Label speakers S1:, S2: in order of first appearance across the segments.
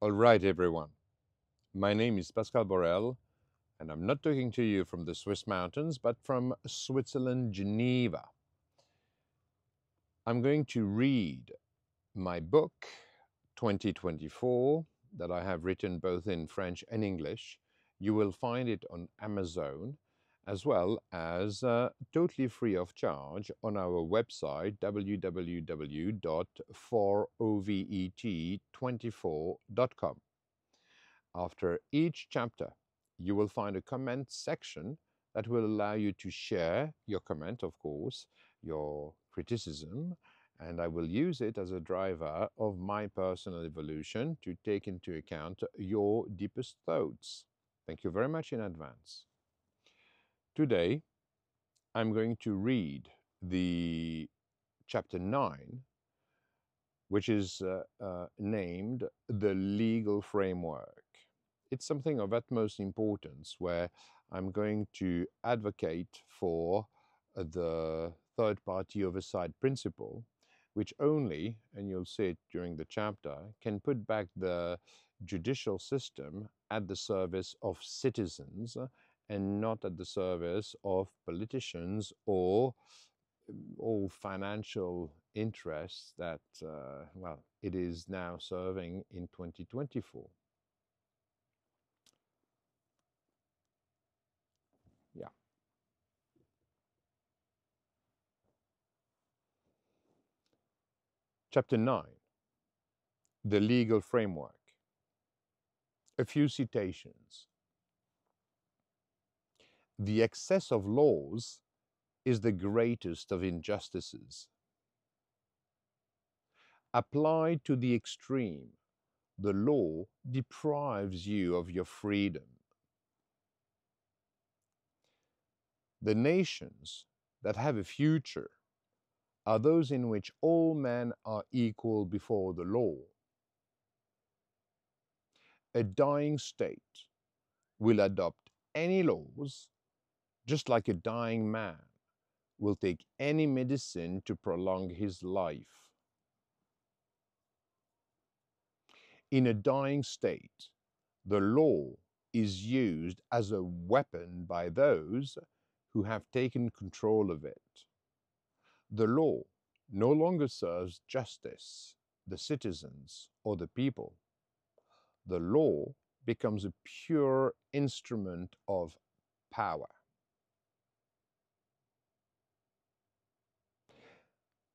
S1: All right, everyone. My name is Pascal Borel, and I'm not talking to you from the Swiss mountains, but from Switzerland, Geneva. I'm going to read my book, 2024, that I have written both in French and English. You will find it on Amazon, as well as totally free of charge on our website, www.forovet24.com. After each chapter, you will find a comment section that will allow you to share your comment, of course, your criticism, and I will use it as a driver of my personal evolution to take into account your deepest thoughts. Thank you very much in advance. Today, I'm going to read the chapter 9, which is named The Legal Framework. It's something of utmost importance where I'm going to advocate for the third party oversight principle, which only, and you'll see it during the chapter, can put back the judicial system at the service of citizens and not at the service of politicians or all financial interests that, well, it is now serving in 2024. Yeah. Chapter 9, The Legal Framework. A few citations. The excess of laws is the greatest of injustices. Applied to the extreme, the law deprives you of your freedom. The nations that have a future are those in which all men are equal before the law. A dying state will adopt any laws, just like a dying man will take any medicine to prolong his life. In a dying state, the law is used as a weapon by those who have taken control of it. The law no longer serves justice, the citizens, or the people. The law becomes a pure instrument of power.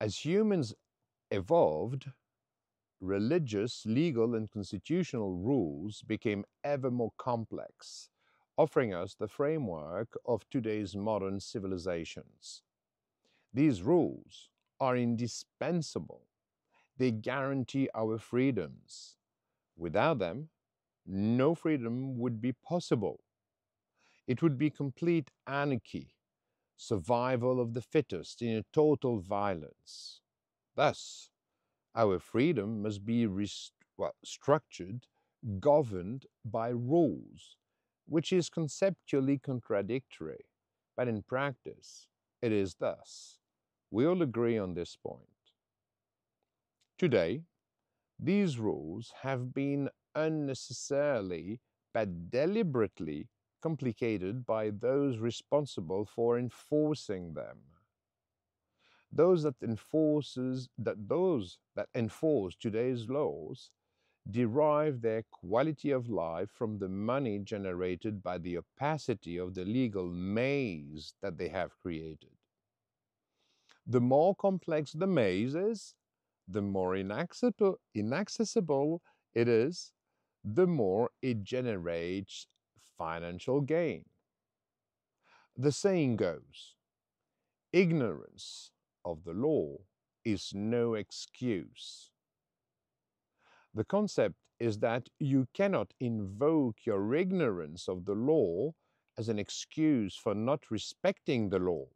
S1: As humans evolved, religious, legal, and constitutional rules became ever more complex, offering us the framework of today's modern civilizations. These rules are indispensable. They guarantee our freedoms. Without them, no freedom would be possible. It would be complete anarchy, survival of the fittest in a total violence. Thus, our freedom must be structured, governed by rules, which is conceptually contradictory, but in practice, it is thus. We all agree on this point. Today, these rules have been unnecessarily but deliberately complicated by those responsible for enforcing them. Those that enforce today's laws derive their quality of life from the money generated by the opacity of the legal maze that they have created. The more complex the maze is, the more inaccessible it is, the more it generates financial gain. The saying goes, ignorance of the law is no excuse. The concept is that you cannot invoke your ignorance of the law as an excuse for not respecting the law.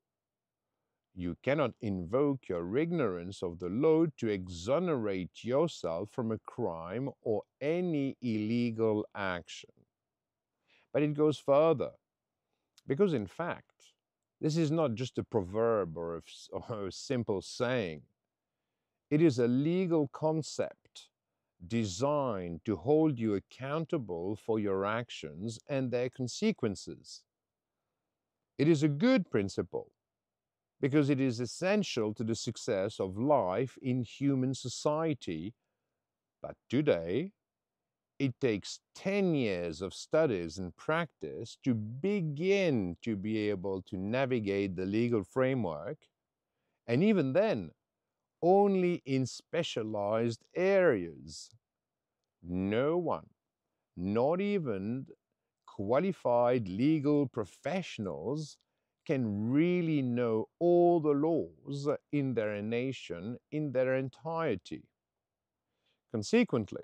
S1: You cannot invoke your ignorance of the law to exonerate yourself from a crime or any illegal action. But it goes further, because in fact, this is not just a proverb or a simple saying. It is a legal concept designed to hold you accountable for your actions and their consequences. It is a good principle because it is essential to the success of life in human society. But today, it takes 10 years of studies and practice to begin to be able to navigate the legal framework, and even then, only in specialized areas. No one, not even qualified legal professionals, can really know all the laws in their nation in their entirety. Consequently,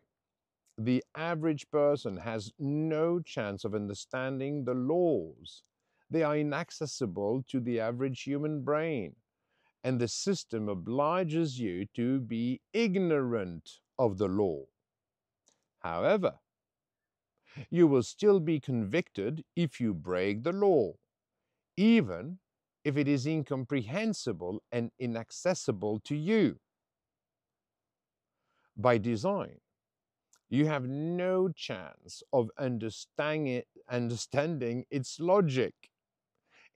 S1: the average person has no chance of understanding the laws. They are inaccessible to the average human brain, and the system obliges you to be ignorant of the law. However, you will still be convicted if you break the law, even if it is incomprehensible and inaccessible to you. By design, you have no chance of understanding its logic.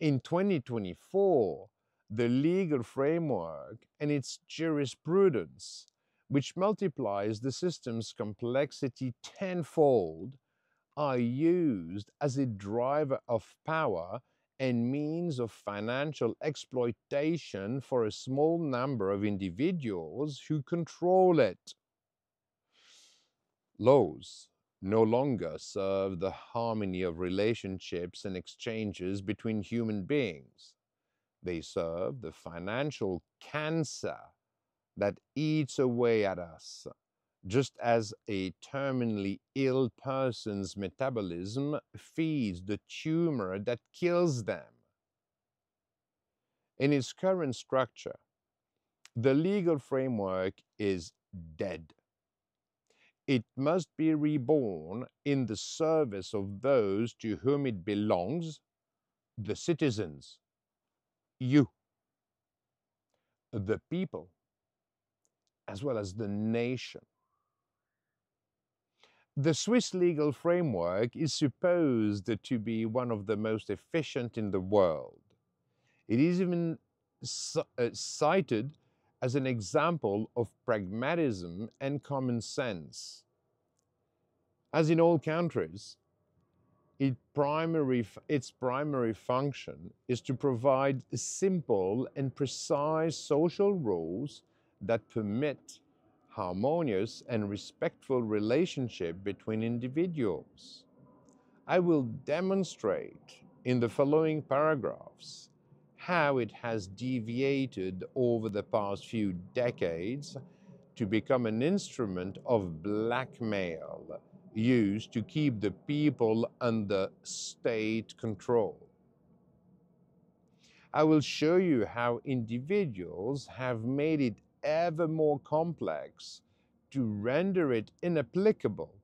S1: In 2024, the legal framework and its jurisprudence, which multiplies the system's complexity tenfold, are used as a driver of power and means of financial exploitation for a small number of individuals who control it. Laws no longer serve the harmony of relationships and exchanges between human beings. They serve the financial cancer that eats away at us, just as a terminally ill person's metabolism feeds the tumor that kills them. In its current structure, the legal framework is dead. It must be reborn in the service of those to whom it belongs, the citizens, you, the people, as well as the nation. The Swiss legal framework is supposed to be one of the most efficient in the world. It is even cited as an example of pragmatism and common sense. As in all countries, its primary function is to provide simple and precise social rules that permit harmonious and respectful relationship between individuals. I will demonstrate in the following paragraphs how it has deviated over the past few decades to become an instrument of blackmail used to keep the people under state control. I will show you how individuals have made it ever more complex to render it inapplicable,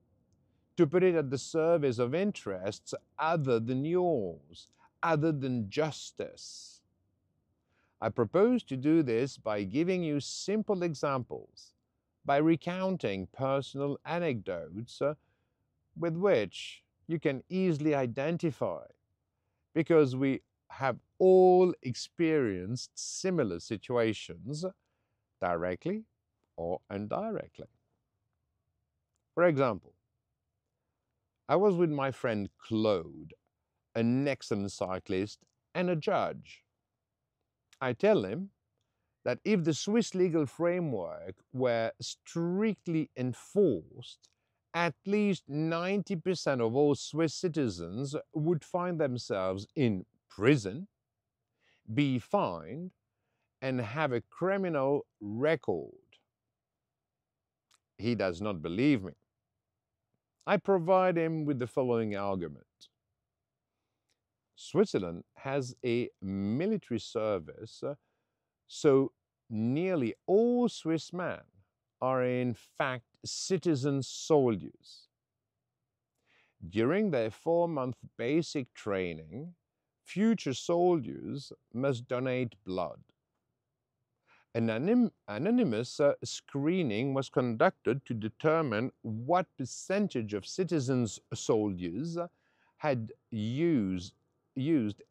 S1: to put it at the service of interests other than yours, other than justice. I propose to do this by giving you simple examples, by recounting personal anecdotes with which you can easily identify, because we have all experienced similar situations, directly or indirectly. For example, I was with my friend Claude, an excellent cyclist and a judge. I tell him that if the Swiss legal framework were strictly enforced, at least 90% of all Swiss citizens would find themselves in prison, be fined, and have a criminal record. He does not believe me. I provide him with the following argument. Switzerland has a military service, so nearly all Swiss men are in fact citizen soldiers. During their 4-month basic training, future soldiers must donate blood. An anonymous screening was conducted to determine what percentage of citizens soldiers had used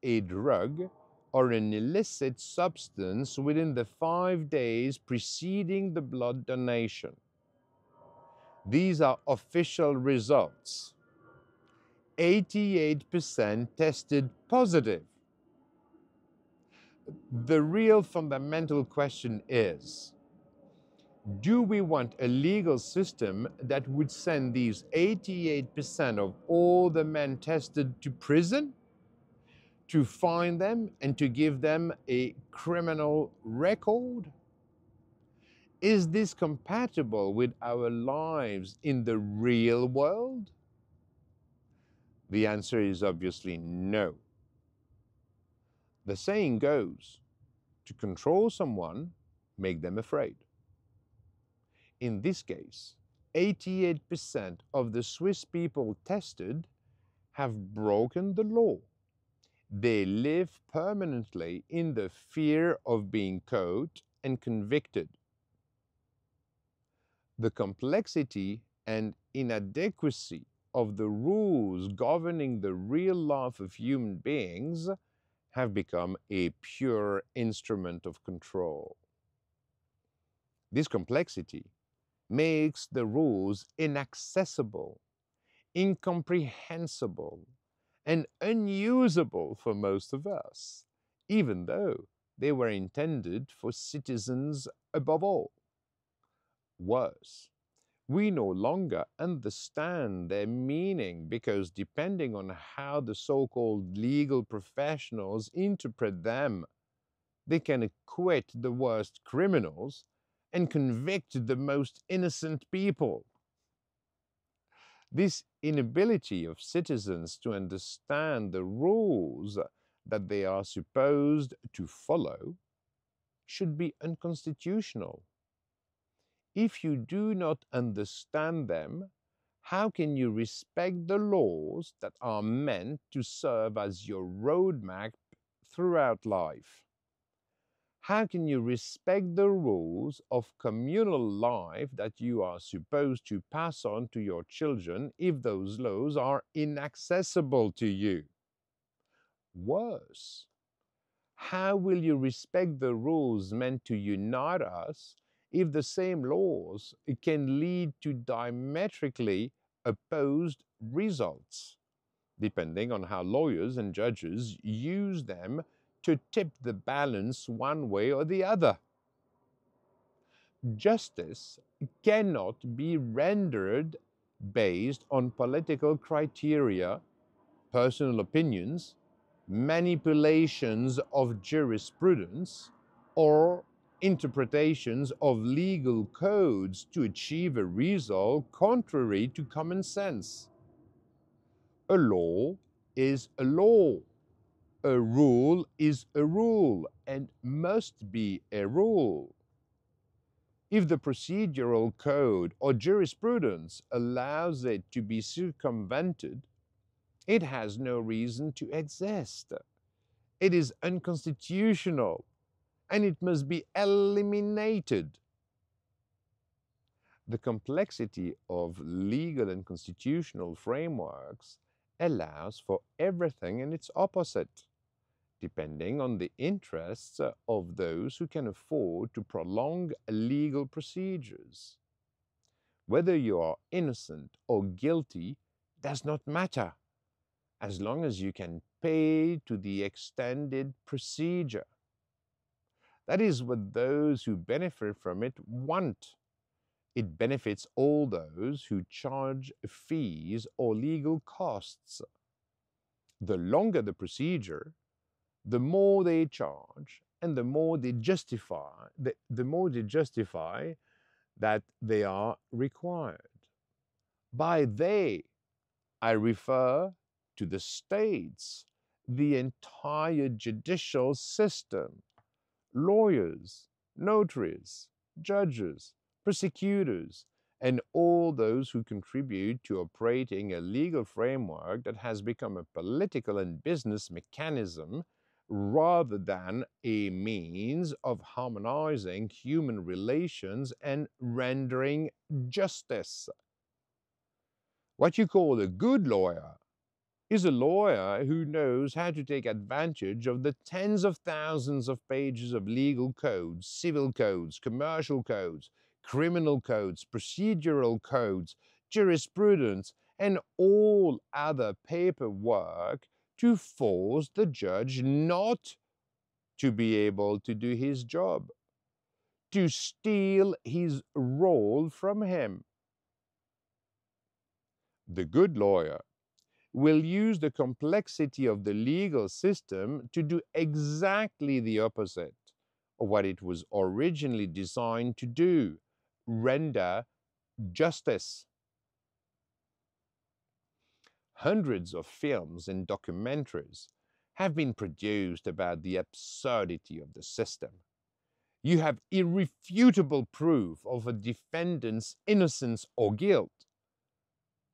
S1: a drug or an illicit substance within the 5 days preceding the blood donation. These are official results. 88% tested positive. The real fundamental question is, do we want a legal system that would send these 88% of all the men tested to prison, to fine them and to give them a criminal record? Is this compatible with our lives in the real world? The answer is obviously no. The saying goes, to control someone, make them afraid. In this case, 88% of the Swiss people tested have broken the law. They live permanently in the fear of being caught and convicted. The complexity and inadequacy of the rules governing the real life of human beings have become a pure instrument of control. This complexity makes the rules inaccessible, incomprehensible, and unusable for most of us, even though they were intended for citizens above all. Worse, we no longer understand their meaning because, depending on how the so-called legal professionals interpret them, they can acquit the worst criminals and convict the most innocent people. This inability of citizens to understand the rules that they are supposed to follow should be unconstitutional. If you do not understand them, how can you respect the laws that are meant to serve as your roadmap throughout life? How can you respect the rules of communal life that you are supposed to pass on to your children if those laws are inaccessible to you? Worse, how will you respect the rules meant to unite us if the same laws can lead to diametrically opposed results, depending on how lawyers and judges use them to tip the balance one way or the other? Justice cannot be rendered based on political criteria, personal opinions, manipulations of jurisprudence, or interpretations of legal codes to achieve a result contrary to common sense. A law is a law. A rule is a rule and must be a rule. If the procedural code or jurisprudence allows it to be circumvented, it has no reason to exist. It is unconstitutional and it must be eliminated. The complexity of legal and constitutional frameworks allows for everything and its opposite, depending on the interests of those who can afford to prolong legal procedures. Whether you are innocent or guilty does not matter, as long as you can pay to the extended procedure. That is what those who benefit from it want. It benefits all those who charge fees or legal costs. The longer the procedure, the more they charge and the more they justify that they are required. By they, I refer to the states, the entire judicial system, lawyers, notaries, judges, prosecutors, and all those who contribute to operating a legal framework that has become a political and business mechanism rather than a means of harmonizing human relations and rendering justice. What you call a good lawyer is a lawyer who knows how to take advantage of the tens of thousands of pages of legal codes, civil codes, commercial codes, criminal codes, procedural codes, jurisprudence, and all other paperwork to force the judge not to be able to do his job, to steal his role from him. The good lawyer will use the complexity of the legal system to do exactly the opposite of what it was originally designed to do: render justice. Hundreds of films and documentaries have been produced about the absurdity of the system. You have irrefutable proof of a defendant's innocence or guilt,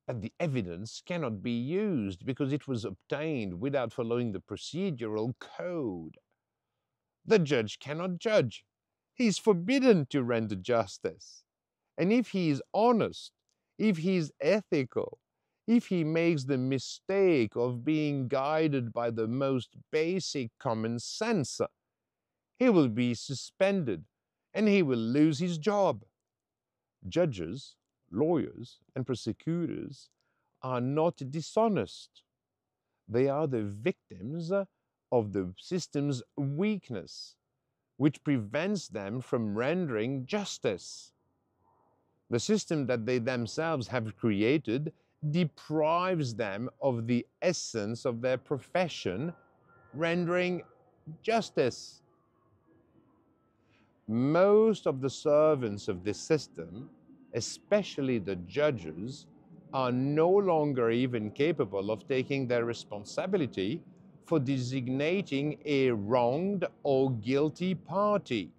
S1: but the evidence cannot be used because it was obtained without following the procedural code. The judge cannot judge. He is forbidden to render justice. And if he is honest, if he is ethical, if he makes the mistake of being guided by the most basic common sense, he will be suspended and he will lose his job. Judges, lawyers, and prosecutors are not dishonest. They are the victims of the system's weakness, which prevents them from rendering justice. The system that they themselves have created deprives them of the essence of their profession, rendering justice. Most of the servants of this system, especially the judges, are no longer even capable of taking their responsibility for designating a wronged or guilty party.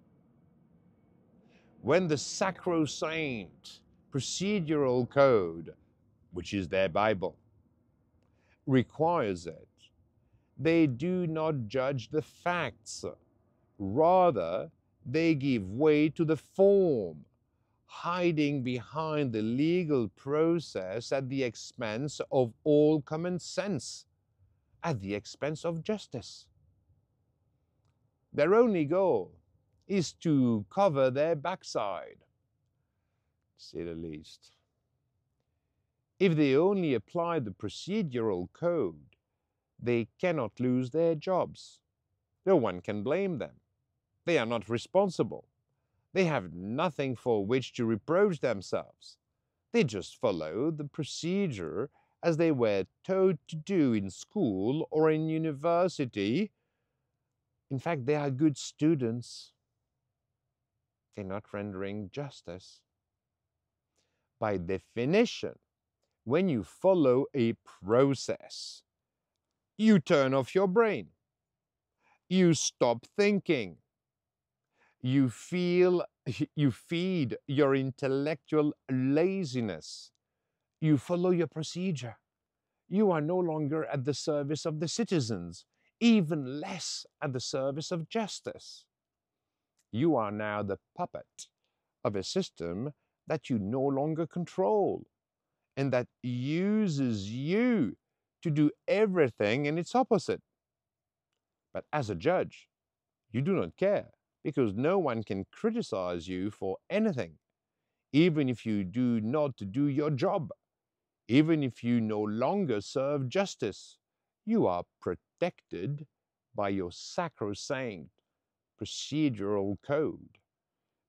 S1: When the sacrosanct procedural code, which is their Bible, requires it, they do not judge the facts. Rather, they give way to the form, hiding behind the legal process at the expense of all common sense, at the expense of justice. Their only goal is to cover their backside, to say the least. If they only apply the procedural code, they cannot lose their jobs. No one can blame them. They are not responsible. They have nothing for which to reproach themselves. They just follow the procedure as they were taught to do in school or in university. In fact, they are good students. They're not rendering justice. By definition, when you follow a process, you turn off your brain. You stop thinking. You feed your intellectual laziness. You follow your procedure. You are no longer at the service of the citizens, even less at the service of justice. You are now the puppet of a system that you no longer control and that uses you to do everything and its opposite. But as a judge, you do not care because no one can criticize you for anything, even if you do not do your job, even if you no longer serve justice. You are protected by your sacrosanct procedural code,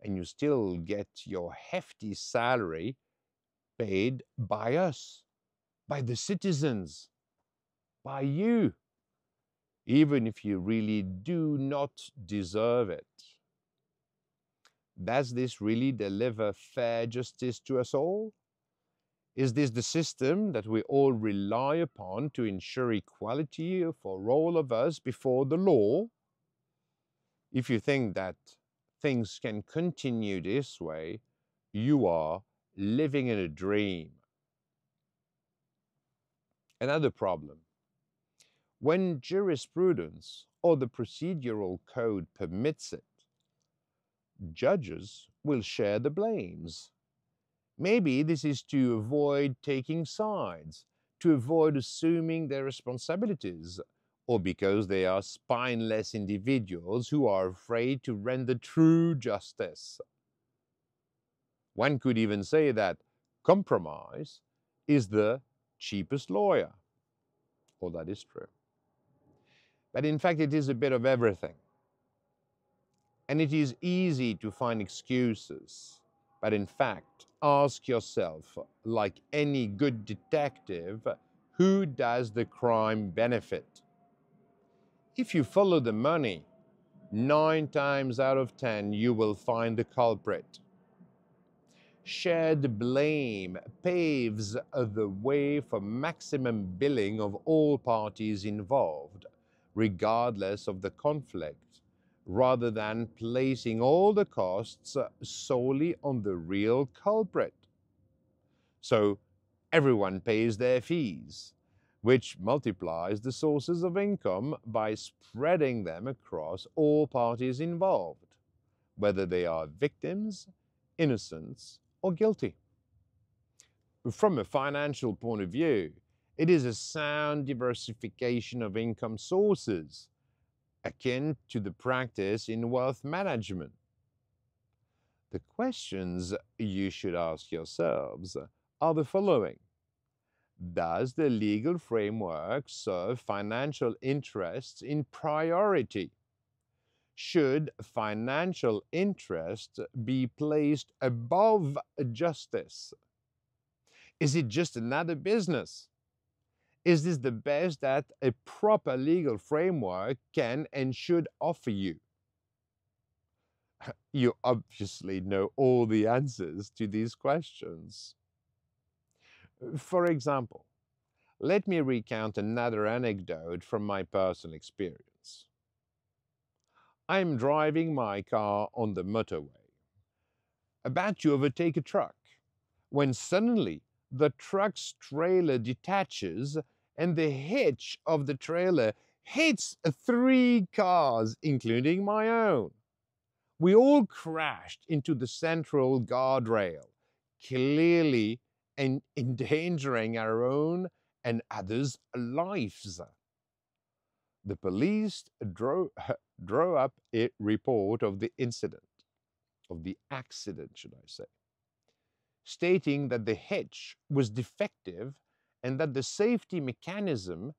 S1: and you still get your hefty salary paid by us, by the citizens, by you, even if you really do not deserve it. Does this really deliver fair justice to us all? Is this the system that we all rely upon to ensure equality for all of us before the law? If you think that things can continue this way, you are living in a dream. Another problem. when jurisprudence or the procedural code permits it. Judges will share the blames. Maybe this is to avoid taking sides, to avoid assuming their responsibilities, or because they are spineless individuals who are afraid to render true justice. One could even say that compromise is the cheapest lawyer, or that is true. But in fact, it is a bit of everything. And it is easy to find excuses. But in fact, ask yourself, like any good detective, who does the crime benefit? If you follow the money, 9 times out of 10 you will find the culprit. Shared blame paves the way for maximum billing of all parties involved, regardless of the conflict, rather than placing all the costs solely on the real culprit. So everyone pays their fees, which multiplies the sources of income by spreading them across all parties involved, whether they are victims, innocents, or guilty. From a financial point of view, it is a sound diversification of income sources, akin to the practice in wealth management. The questions you should ask yourselves are the following. Does the legal framework serve financial interests in priority? Should financial interest be placed above justice? Is it just another business? Is this the best that a proper legal framework can and should offer you? You obviously know all the answers to these questions. For example, let me recount another anecdote from my personal experience. I'm driving my car on the motorway, about to overtake a truck, when suddenly the truck's trailer detaches and the hitch of the trailer hits 3 cars, including my own. We all crashed into the central guardrail, clearly endangering our own and others' lives. The police drew up a report of the incident, of the accident, should I say, stating that the hitch was defective and that the safety mechanism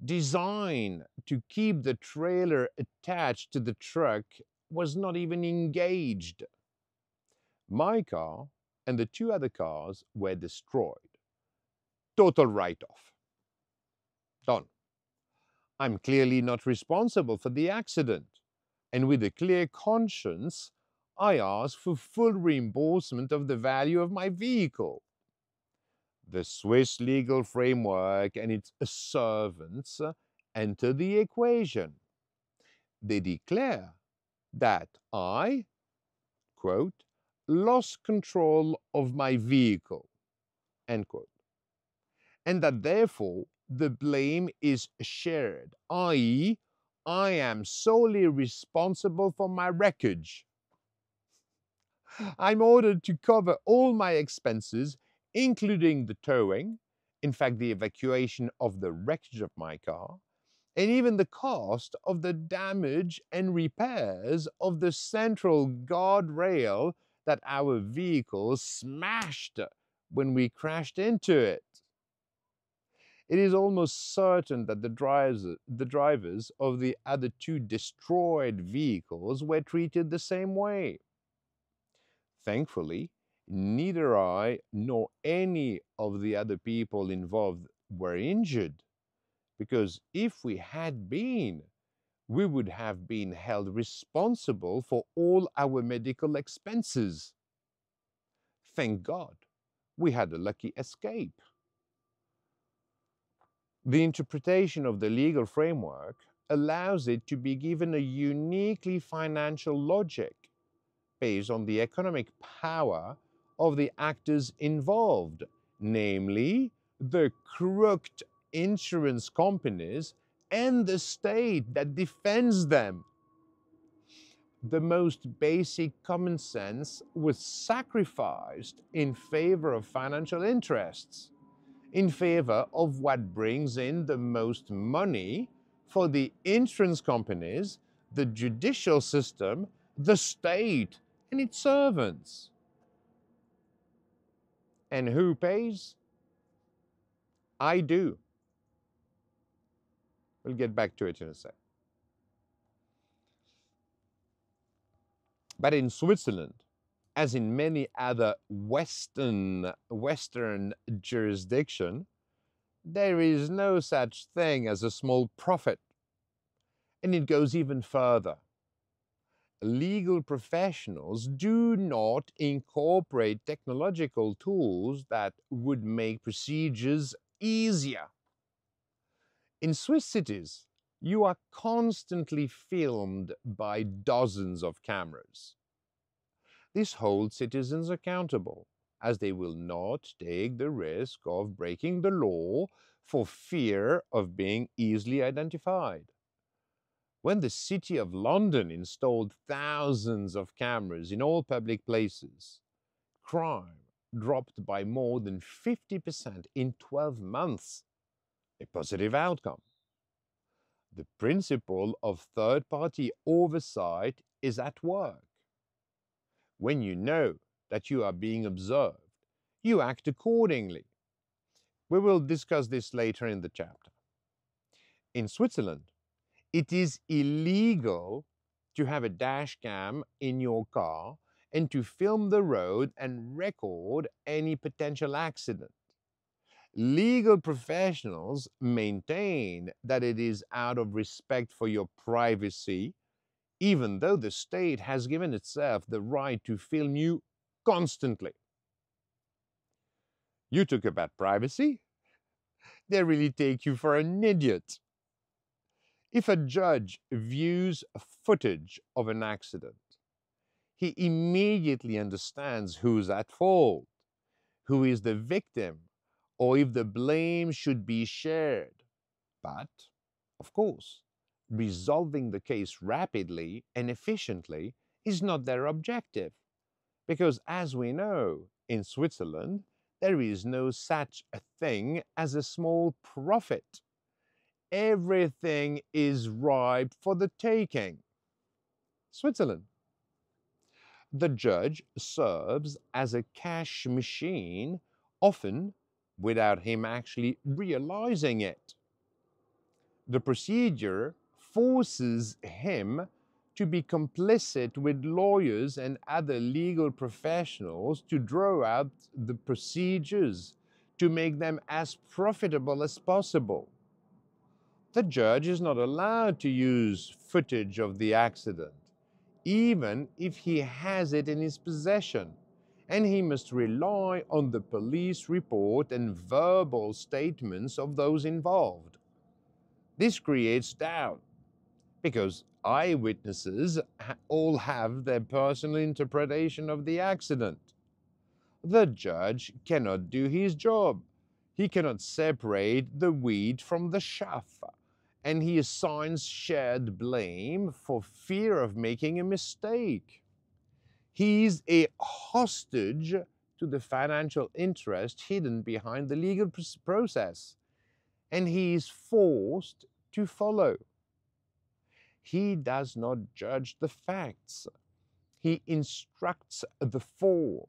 S1: designed to keep the trailer attached to the truck was not even engaged. My car and the 2 other cars were destroyed. Total write-off. Done. I'm clearly not responsible for the accident, and with a clear conscience, I ask for full reimbursement of the value of my vehicle. The Swiss legal framework and its servants enter the equation. They declare that I, quote, lost control of my vehicle, end quote, and that therefore the blame is shared, i.e., I am solely responsible for my wreckage. I'm ordered to cover all my expenses, including the towing, in fact, the evacuation of the wreckage of my car, and even the cost of the damage and repairs of the central guardrail that our vehicle smashed when we crashed into it. It is almost certain that the drivers of the other 2 destroyed vehicles were treated the same way. Thankfully, neither I nor any of the other people involved were injured, because if we had been, we would have been held responsible for all our medical expenses. Thank God, we had a lucky escape. The interpretation of the legal framework allows it to be given a uniquely financial logic based on the economic power of the actors involved, namely the crooked insurance companies and the state that defends them. The most basic common sense was sacrificed in favor of financial interests, in favor of what brings in the most money for the insurance companies, the judicial system, the state, and its servants. And who pays? I do. We'll get back to it in a sec. But in Switzerland, as in many other Western jurisdiction, there is no such thing as a small profit. And it goes even further. Legal professionals do not incorporate technological tools that would make procedures easier. In Swiss cities, you are constantly filmed by dozens of cameras. This holds citizens accountable, as they will not take the risk of breaking the law for fear of being easily identified. When the City of London installed thousands of cameras in all public places, crime dropped by more than 50% in 12 months, a positive outcome. The principle of third-party oversight is at work. When you know that you are being observed, you act accordingly. We will discuss this later in the chapter. In Switzerland, it is illegal to have a dash cam in your car and to film the road and record any potential accident. Legal professionals maintain that it is out of respect for your privacy, even though the state has given itself the right to film you constantly. You talk about privacy? They really take you for an idiot. If a judge views footage of an accident, he immediately understands who's at fault, who is the victim, or if the blame should be shared. But, of course, resolving the case rapidly and efficiently is not their objective, because as we know, in Switzerland, there is no such a thing as a small profit. Everything is ripe for the taking. Switzerland. The judge serves as a cash machine, often without him actually realizing it. The procedure forces him to be complicit with lawyers and other legal professionals to draw out the procedures to make them as profitable as possible. The judge is not allowed to use footage of the accident, even if he has it in his possession, and he must rely on the police report and verbal statements of those involved. This creates doubt, because eyewitnesses all have their personal interpretation of the accident. The judge cannot do his job. He cannot separate the wheat from the chaff, and he assigns shared blame for fear of making a mistake. He is a hostage to the financial interest hidden behind the legal process, and he is forced to follow. He does not judge the facts. He instructs the form.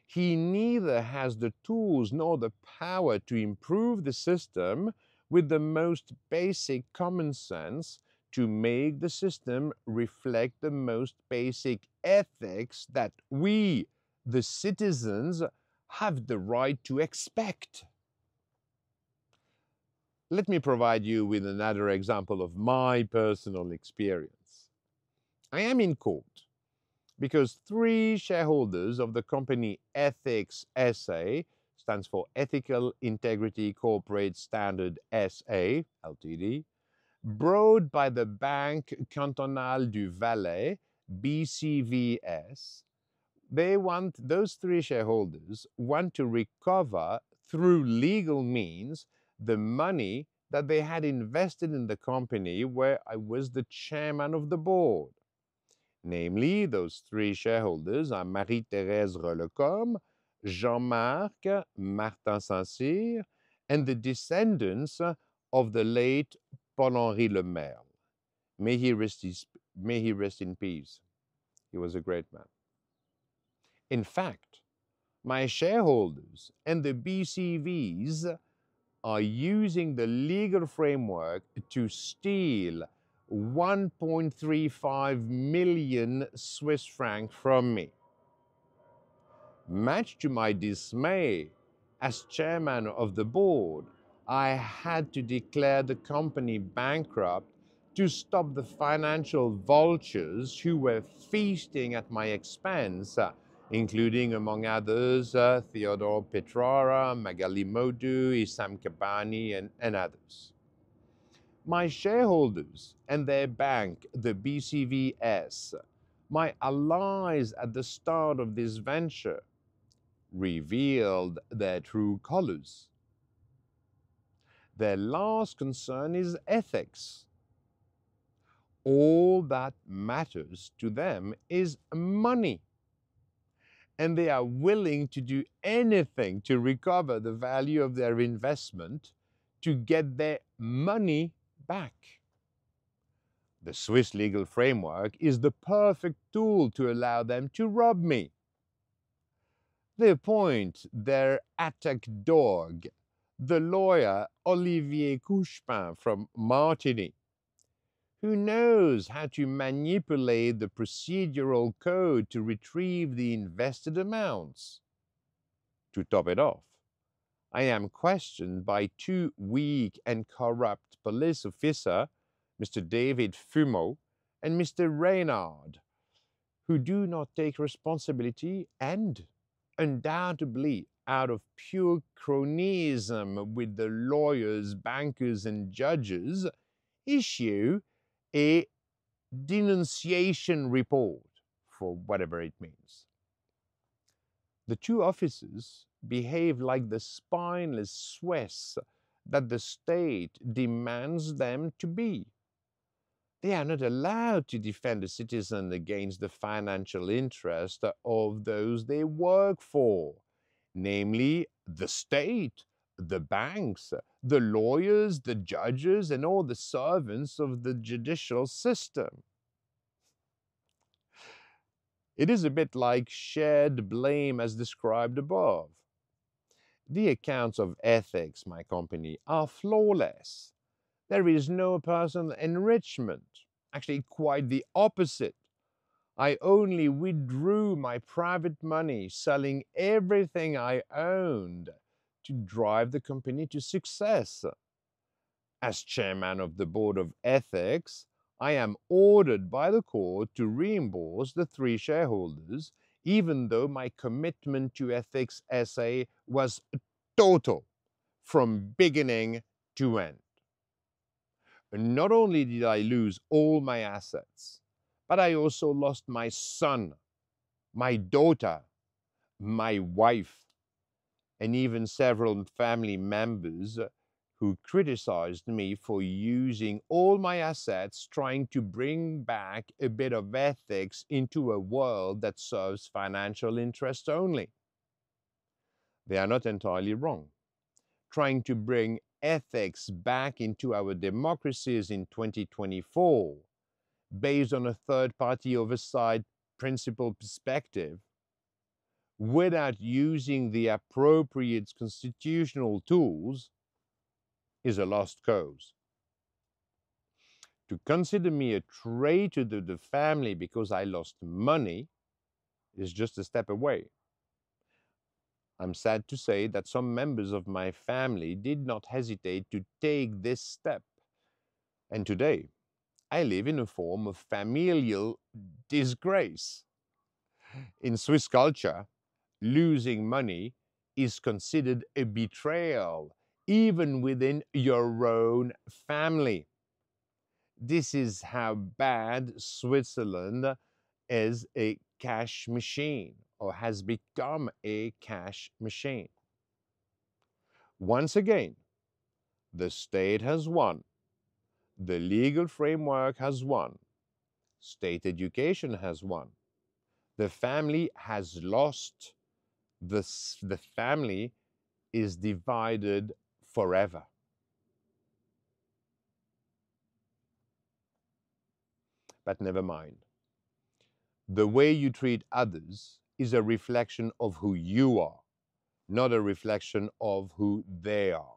S1: He neither has the tools nor the power to improve the system with the most basic common sense to make the system reflect the most basic ethics that we, the citizens, have the right to expect. Let me provide you with another example of my personal experience. I am in court because 3 shareholders of the company Ethics SA, stands for Ethical Integrity Corporate Standard SA, Ltd, brought by the Banque Cantonale du Valais, BCVS, those 3 shareholders want to recover through legal means the money that they had invested in the company where I was the chairman of the board. Namely, those three shareholders are Marie-Thérèse Relecombe, Jean-Marc Martin Saint-Cyr, and the descendants of the late Paul-Henri Lemaire. May he rest in peace. He was a great man. In fact, my shareholders and the BCVs are using the legal framework to steal 1.35 million Swiss francs from me. Much to my dismay, as chairman of the board, I had to declare the company bankrupt to stop the financial vultures who were feasting at my expense, including, among others, Theodore Petrara, Magali Modu, Issam Kabani, and others. My shareholders and their bank, the BCVS, my allies at the start of this venture, revealed their true colors. Their last concern is ethics. All that matters to them is money. And they are willing to do anything to recover the value of their investment to get their money back. The Swiss legal framework is the perfect tool to allow them to rob me. They appoint their attack dog, the lawyer Olivier Couchepin from Martigny, who knows how to manipulate the procedural code to retrieve the invested amounts. To top it off, I am questioned by two weak and corrupt police officers, Mr. David Fumeau and Mr. Reynard, who do not take responsibility and, undoubtedly, out of pure cronyism with the lawyers, bankers, and judges, issue a denunciation report, for whatever it means. The two officers behave like the spineless Swiss that the state demands them to be. They are not allowed to defend a citizen against the financial interest of those they work for, namely the state, the banks, the lawyers, the judges, and all the servants of the judicial system. It is a bit like shared blame as described above. The accounts of ethics, my company, are flawless. There is no personal enrichment. Actually, quite the opposite. I only withdrew my private money, selling everything I owned to drive the company to success. As chairman of the board of ethics, I am ordered by the court to reimburse the three shareholders, even though my commitment to ethics SA was total from beginning to end. Not only did I lose all my assets, but I also lost my son, my daughter, my wife, and even several family members who criticized me for using all my assets trying to bring back a bit of ethics into a world that serves financial interests only. They are not entirely wrong. Trying to bring ethics back into our democracies in 2024, based on a third-party oversight principle perspective, without using the appropriate constitutional tools, is a lost cause. To consider me a traitor to the family because I lost money is just a step away. I'm sad to say that some members of my family did not hesitate to take this step. And today, I live in a form of familial disgrace. In Swiss culture, losing money is considered a betrayal, even within your own family. This is how bad Switzerland is a cash machine, or has become a cash machine. Once again, The state has won. The legal framework has won. State education has won. The family has lost. The family is divided forever. But never mind. The way you treat others is a reflection of who you are, not a reflection of who they are.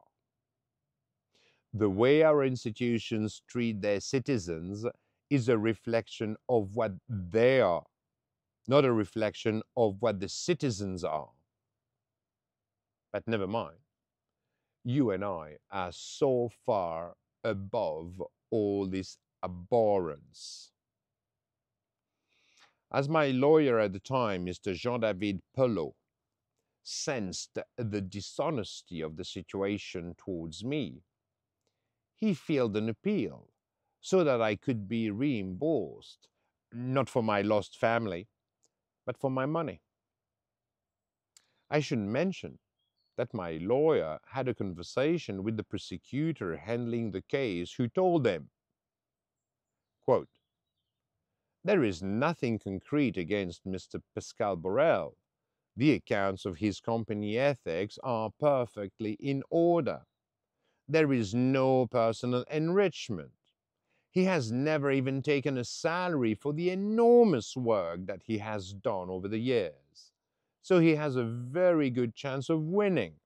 S1: The way our institutions treat their citizens is a reflection of what they are, not a reflection of what the citizens are. But never mind. You and I are so far above all this abhorrence. As my lawyer at the time, Mr. Jean-David Pelot, sensed the dishonesty of the situation towards me, he filed an appeal so that I could be reimbursed, not for my lost family, but for my money. I should mention that my lawyer had a conversation with the prosecutor handling the case, who told him, quote, "There is nothing concrete against Mr. Pascal Borel. The accounts of his company ethics are perfectly in order. There is no personal enrichment. He has never even taken a salary for the enormous work that he has done over the years. So he has a very good chance of winning.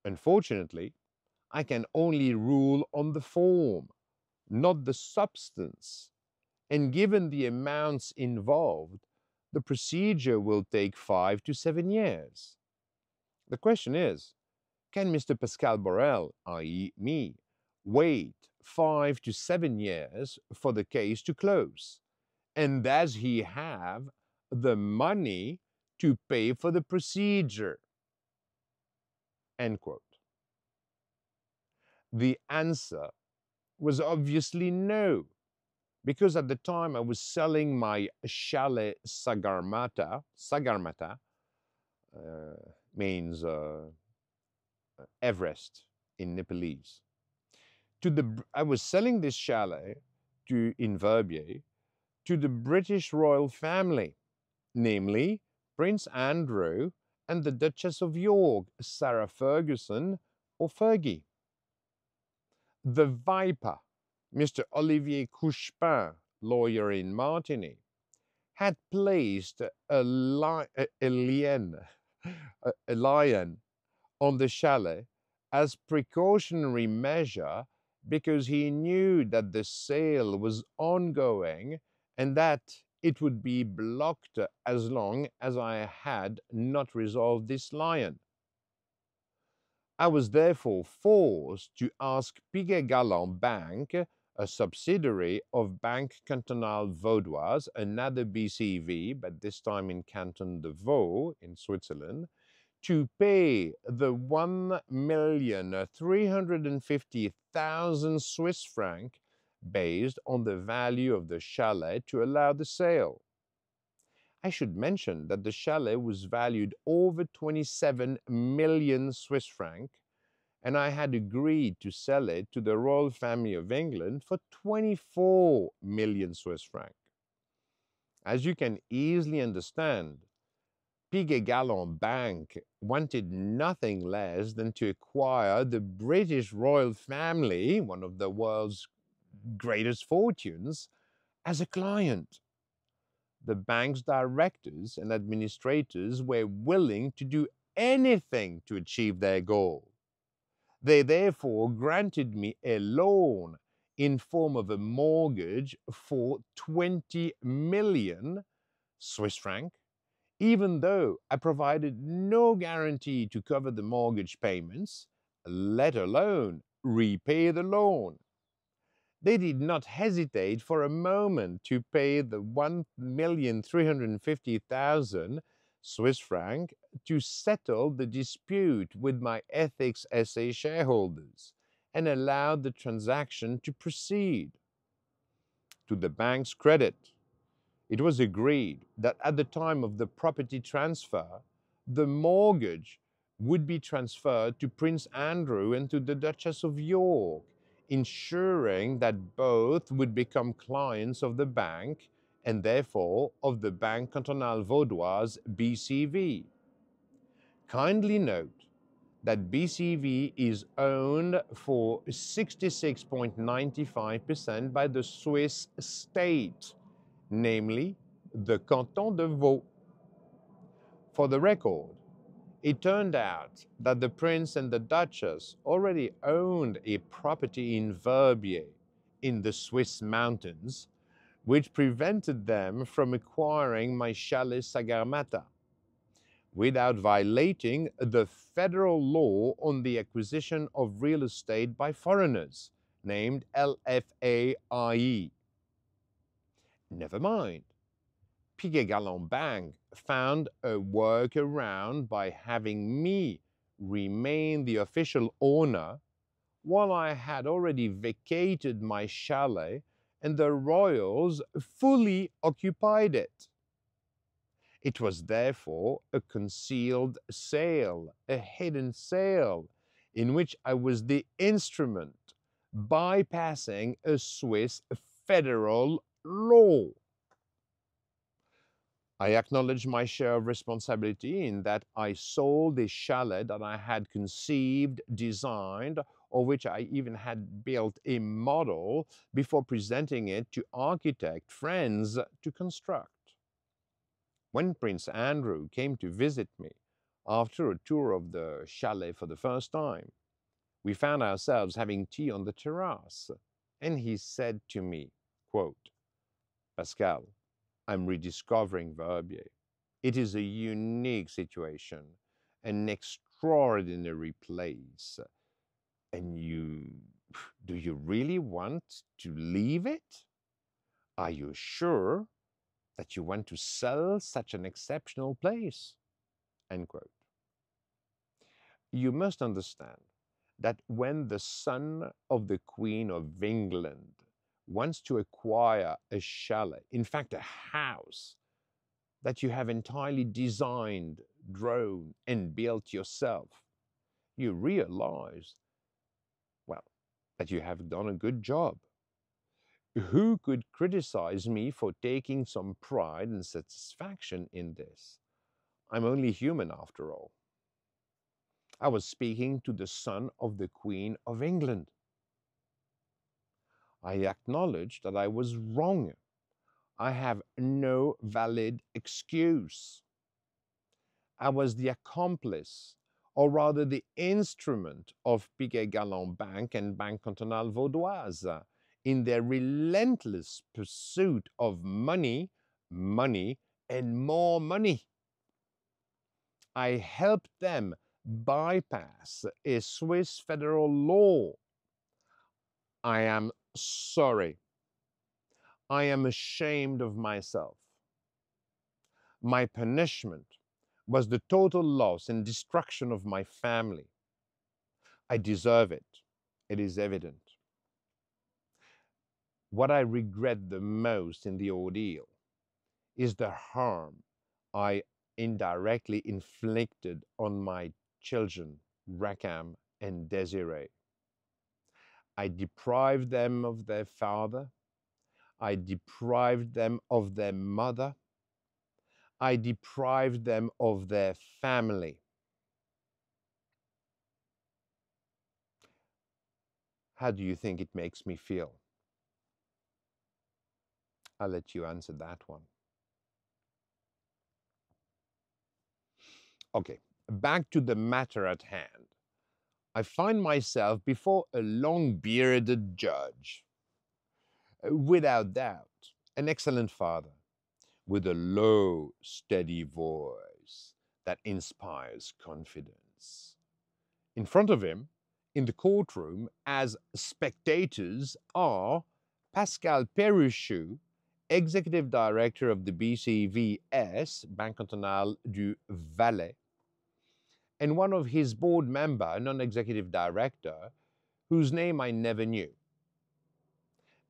S1: Unfortunately, I can only rule on the form, not the substance. And given the amounts involved, the procedure will take 5 to 7 years. The question is, can Mr. Pascal Borel, i.e. me, wait 5 to 7 years for the case to close? And does he have the money to pay for the procedure?" End quote. The answer was obviously no, because at the time I was selling my chalet Sagarmatha. Sagarmatha means Everest in Nepalese. I was selling this chalet in Verbier to the British royal family, namely Prince Andrew and the Duchess of York, Sarah Ferguson, or Fergie. The Viper, Mr. Olivier Couchepin, lawyer in Martigny, had placed a lion on the chalet as precautionary measure because he knew that the sale was ongoing and that it would be blocked as long as I had not resolved this lion. I was therefore forced to ask Piguet-Galland Bank, a subsidiary of Banque Cantonale Vaudoise, another BCV, but this time in Canton de Vaud in Switzerland, to pay the 1,350,000 Swiss francs based on the value of the chalet to allow the sale. I should mention that the chalet was valued over 27 million Swiss francs, and I had agreed to sell it to the royal family of England for 24 million Swiss francs. As you can easily understand, Piguet-Galland Bank wanted nothing less than to acquire the British royal family, one of the world's greatest fortunes, as a client. The bank's directors and administrators were willing to do anything to achieve their goal. They therefore granted me a loan in form of a mortgage for 20 million Swiss franc, even though I provided no guarantee to cover the mortgage payments, let alone repay the loan. They did not hesitate for a moment to pay the 1,350,000 Swiss franc to settle the dispute with my Ethics SA shareholders and allow the transaction to proceed. To the bank's credit, it was agreed that at the time of the property transfer, the mortgage would be transferred to Prince Andrew and to the Duchess of York, ensuring that both would become clients of the bank and therefore of the Banque Cantonale Vaudoise BCV. Kindly note that BCV is owned for 66.95% by the Swiss state, namely the Canton de Vaud. For the record, it turned out that the prince and the duchess already owned a property in Verbier in the Swiss mountains, which prevented them from acquiring my chalet Sagarmatha without violating the federal law on the acquisition of real estate by foreigners, named LFAIE. Never mind. Piguet-Galland Bank found a workaround by having me remain the official owner while I had already vacated my chalet and the royals fully occupied it. It was therefore a concealed sale, a hidden sale, in which I was the instrument, bypassing a Swiss federal law. I acknowledge my share of responsibility in that I sold a chalet that I had conceived, designed, or which I even had built a model before presenting it to architect friends to construct. When Prince Andrew came to visit me after a tour of the chalet for the first time, we found ourselves having tea on the terrace, and he said to me, quote, "Pascal, I'm rediscovering Verbier. It is a unique situation, an extraordinary place. And do you really want to leave it? Are you sure that you want to sell such an exceptional place?" End quote. You must understand that when the son of the Queen of England wants to acquire a chalet, in fact a house, that you have entirely designed, drawn, and built yourself, you realize, well, that you have done a good job. Who could criticize me for taking some pride and satisfaction in this? I'm only human after all. I was speaking to the son of the Queen of England. I acknowledge that I was wrong. I have no valid excuse. I was the accomplice, or rather the instrument of Piguet-Galland Bank and Banque Cantonale Vaudoise in their relentless pursuit of money, money, and more money. I helped them bypass a Swiss federal law. I am sorry. I am ashamed of myself. My punishment was the total loss and destruction of my family. I deserve it. It is evident. What I regret the most in the ordeal is the harm I indirectly inflicted on my children, Rackham and Desiree. I deprived them of their father. I deprived them of their mother. I deprived them of their family. How do you think it makes me feel? I'll let you answer that one. Okay, back to the matter at hand. I find myself before a long-bearded judge. Without doubt, an excellent father, with a low, steady voice that inspires confidence. In front of him, in the courtroom, as spectators, are Pascal Perruchot, Executive Director of the BCVS, Banque Cantonale du Valais, and one of his board member, non-executive director, whose name I never knew.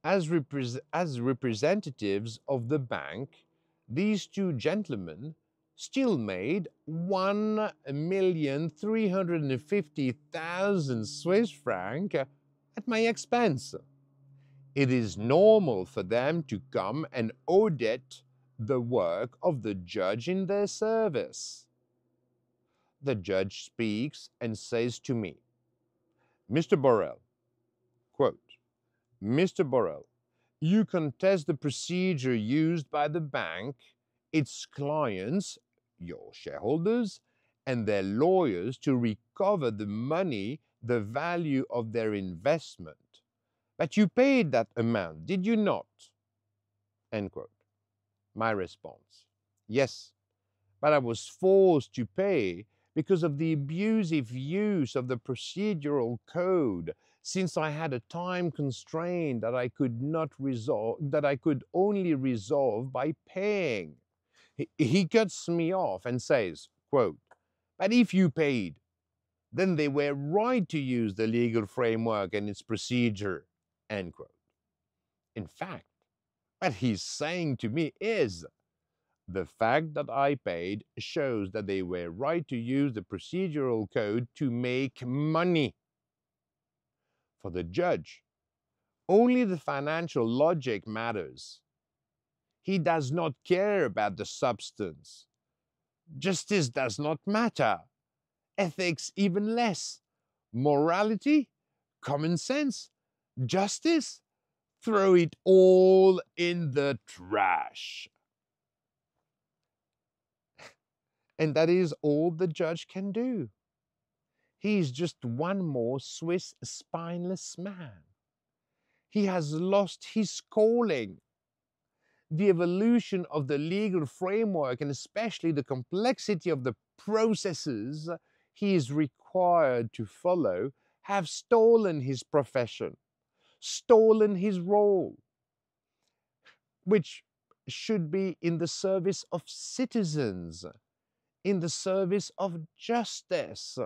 S1: As representatives of the bank, these two gentlemen still made 1,350,000 Swiss francs at my expense. It is normal for them to come and audit the work of the judge in their service. The judge speaks and says to me, Mr. Borrell, quote, Mr. Borrell, you contest the procedure used by the bank, its clients, your shareholders, and their lawyers to recover the money, the value of their investment. But you paid that amount, did you not? End quote. My response, yes, but I was forced to pay because of the abusive use of the procedural code, since I had a time constraint that I could not resolve, that I could only resolve by paying. He cuts me off and says, quote, but if you paid, then they were right to use the legal framework and its procedure, end quote. In fact, what he's saying to me is, the fact that I paid shows that they were right to use the procedural code to make money. For the judge, only the financial logic matters. He does not care about the substance. Justice does not matter. Ethics even less. Morality, common sense, justice, throw it all in the trash. And that is all the judge can do. He is just one more Swiss spineless man. He has lost his calling. The evolution of the legal framework, and especially the complexity of the processes he is required to follow, have stolen his profession, stolen his role, which should be in the service of citizens, in the service of justice.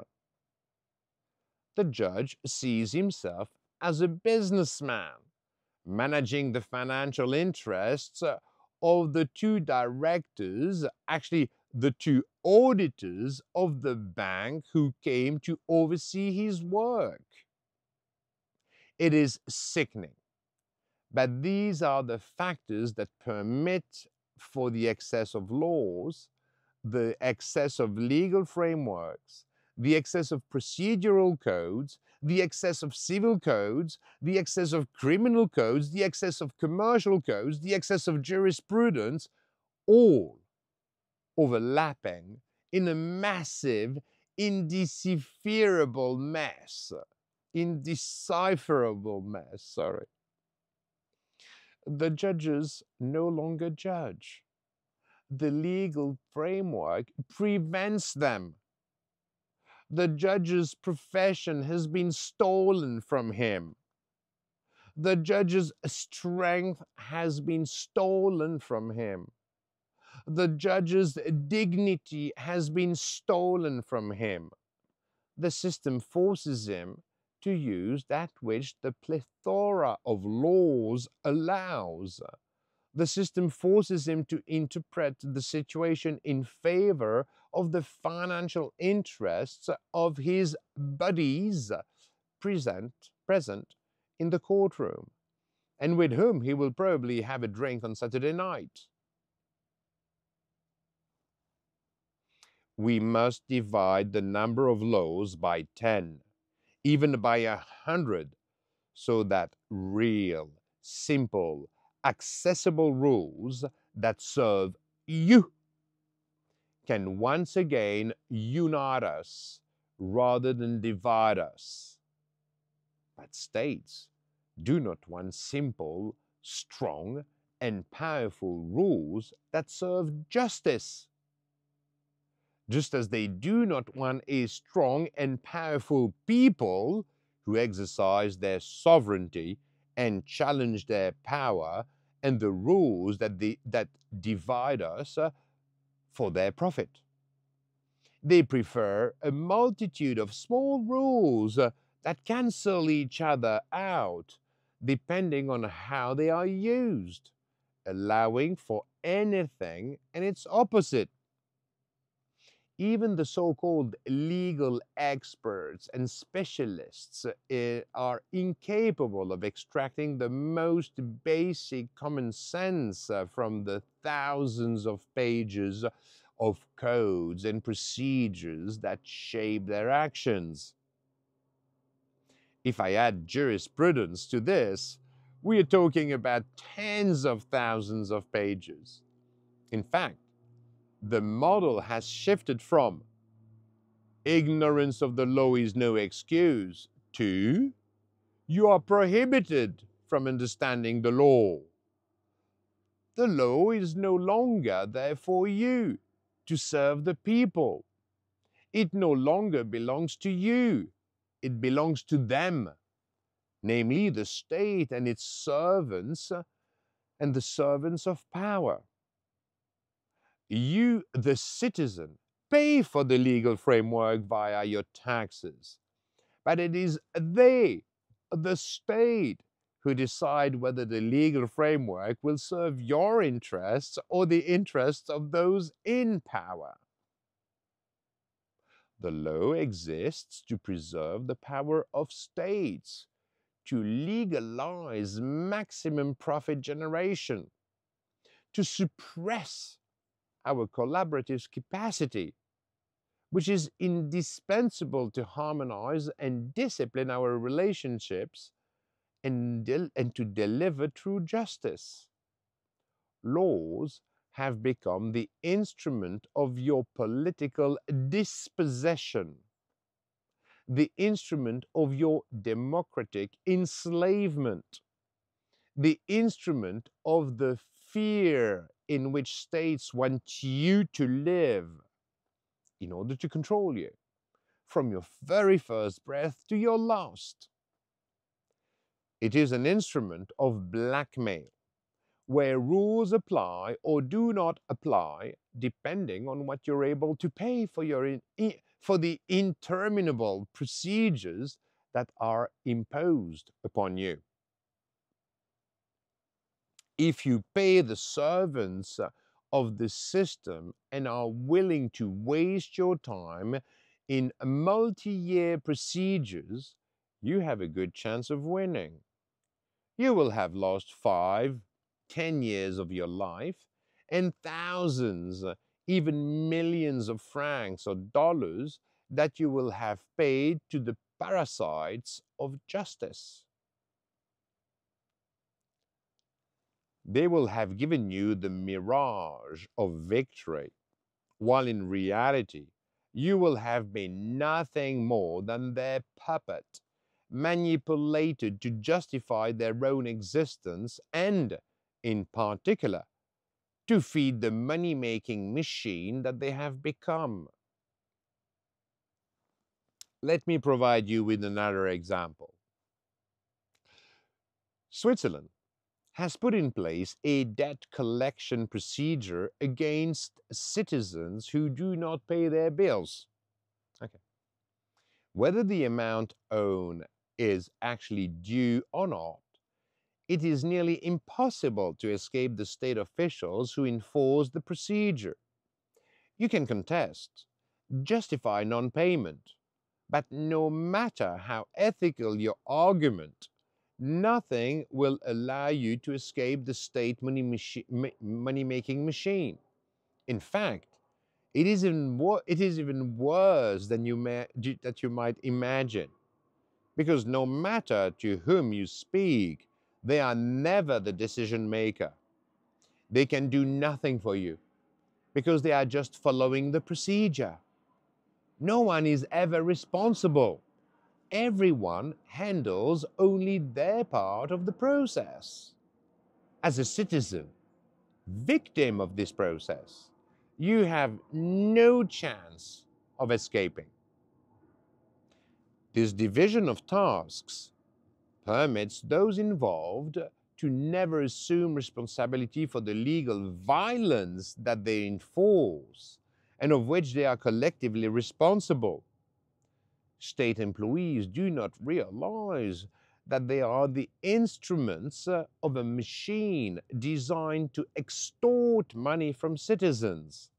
S1: The judge sees himself as a businessman, managing the financial interests of the two directors, actually the two auditors of the bank who came to oversee his work. It is sickening, but these are the factors that permit for the excess of laws, the excess of legal frameworks, the excess of procedural codes, the excess of civil codes, the excess of criminal codes, the excess of commercial codes, the excess of jurisprudence, all overlapping in a massive, indecipherable mess. Sorry. The judges no longer judge. The legal framework prevents them. The judge's profession has been stolen from him. The judge's strength has been stolen from him. The judge's dignity has been stolen from him. The system forces him to use that which the plethora of laws allows. The system forces him to interpret the situation in favor of the financial interests of his buddies present in the courtroom, and with whom he will probably have a drink on Saturday night. We must divide the number of laws by 10, even by 100, so that real, simple, accessible rules that serve you can once again unite us rather than divide us. But states do not want simple, strong, and powerful rules that serve justice, just as they do not want a strong and powerful people who exercise their sovereignty and challenge their power and the rules that divide us for their profit. They prefer a multitude of small rules that cancel each other out depending on how they are used, allowing for anything and its opposite. Even the so-called legal experts and specialists are incapable of extracting the most basic common sense from the thousands of pages of codes and procedures that shape their actions. If I add jurisprudence to this, we are talking about tens of thousands of pages. In fact, the model has shifted from ignorance of the law is no excuse to you are prohibited from understanding the law. The law is no longer there for you to serve the people. It no longer belongs to you. It belongs to them, namely the state and its servants and the servants of power. You, the citizen, pay for the legal framework via your taxes, but it is they, the state, who decide whether the legal framework will serve your interests or the interests of those in power. The law exists to preserve the power of states, to legalize maximum profit generation, to suppress our collaborative capacity, which is indispensable to harmonize and discipline our relationships and to deliver true justice. Laws have become the instrument of your political dispossession, the instrument of your democratic enslavement, the instrument of the fear in which states want you to live in order to control you, from your very first breath to your last. It is an instrument of blackmail, where rules apply or do not apply depending on what you're able to pay for, for the interminable procedures that are imposed upon you. If you pay the servants of the system and are willing to waste your time in multi-year procedures, you have a good chance of winning. You will have lost 5, 10 years of your life and thousands, even millions of francs or dollars that you will have paid to the parasites of justice. They will have given you the mirage of victory, while in reality, you will have been nothing more than their puppet, manipulated to justify their own existence and, in particular, to feed the money-making machine that they have become. Let me provide you with another example. Switzerland has put in place a debt collection procedure against citizens who do not pay their bills. Okay. Whether the amount owed is actually due or not, it is nearly impossible to escape the state officials who enforce the procedure. You can contest, justify non-payment, but no matter how ethical your argument, nothing will allow you to escape the state money-making machine. In fact, it is even worse than you might imagine, because no matter to whom you speak, they are never the decision maker. They can do nothing for you because they are just following the procedure. No one is ever responsible. Everyone handles only their part of the process. As a citizen, victim of this process, you have no chance of escaping. This division of tasks permits those involved to never assume responsibility for the legal violence that they enforce and of which they are collectively responsible. State employees do not realize that they are the instruments of a machine designed to extort money from citizens.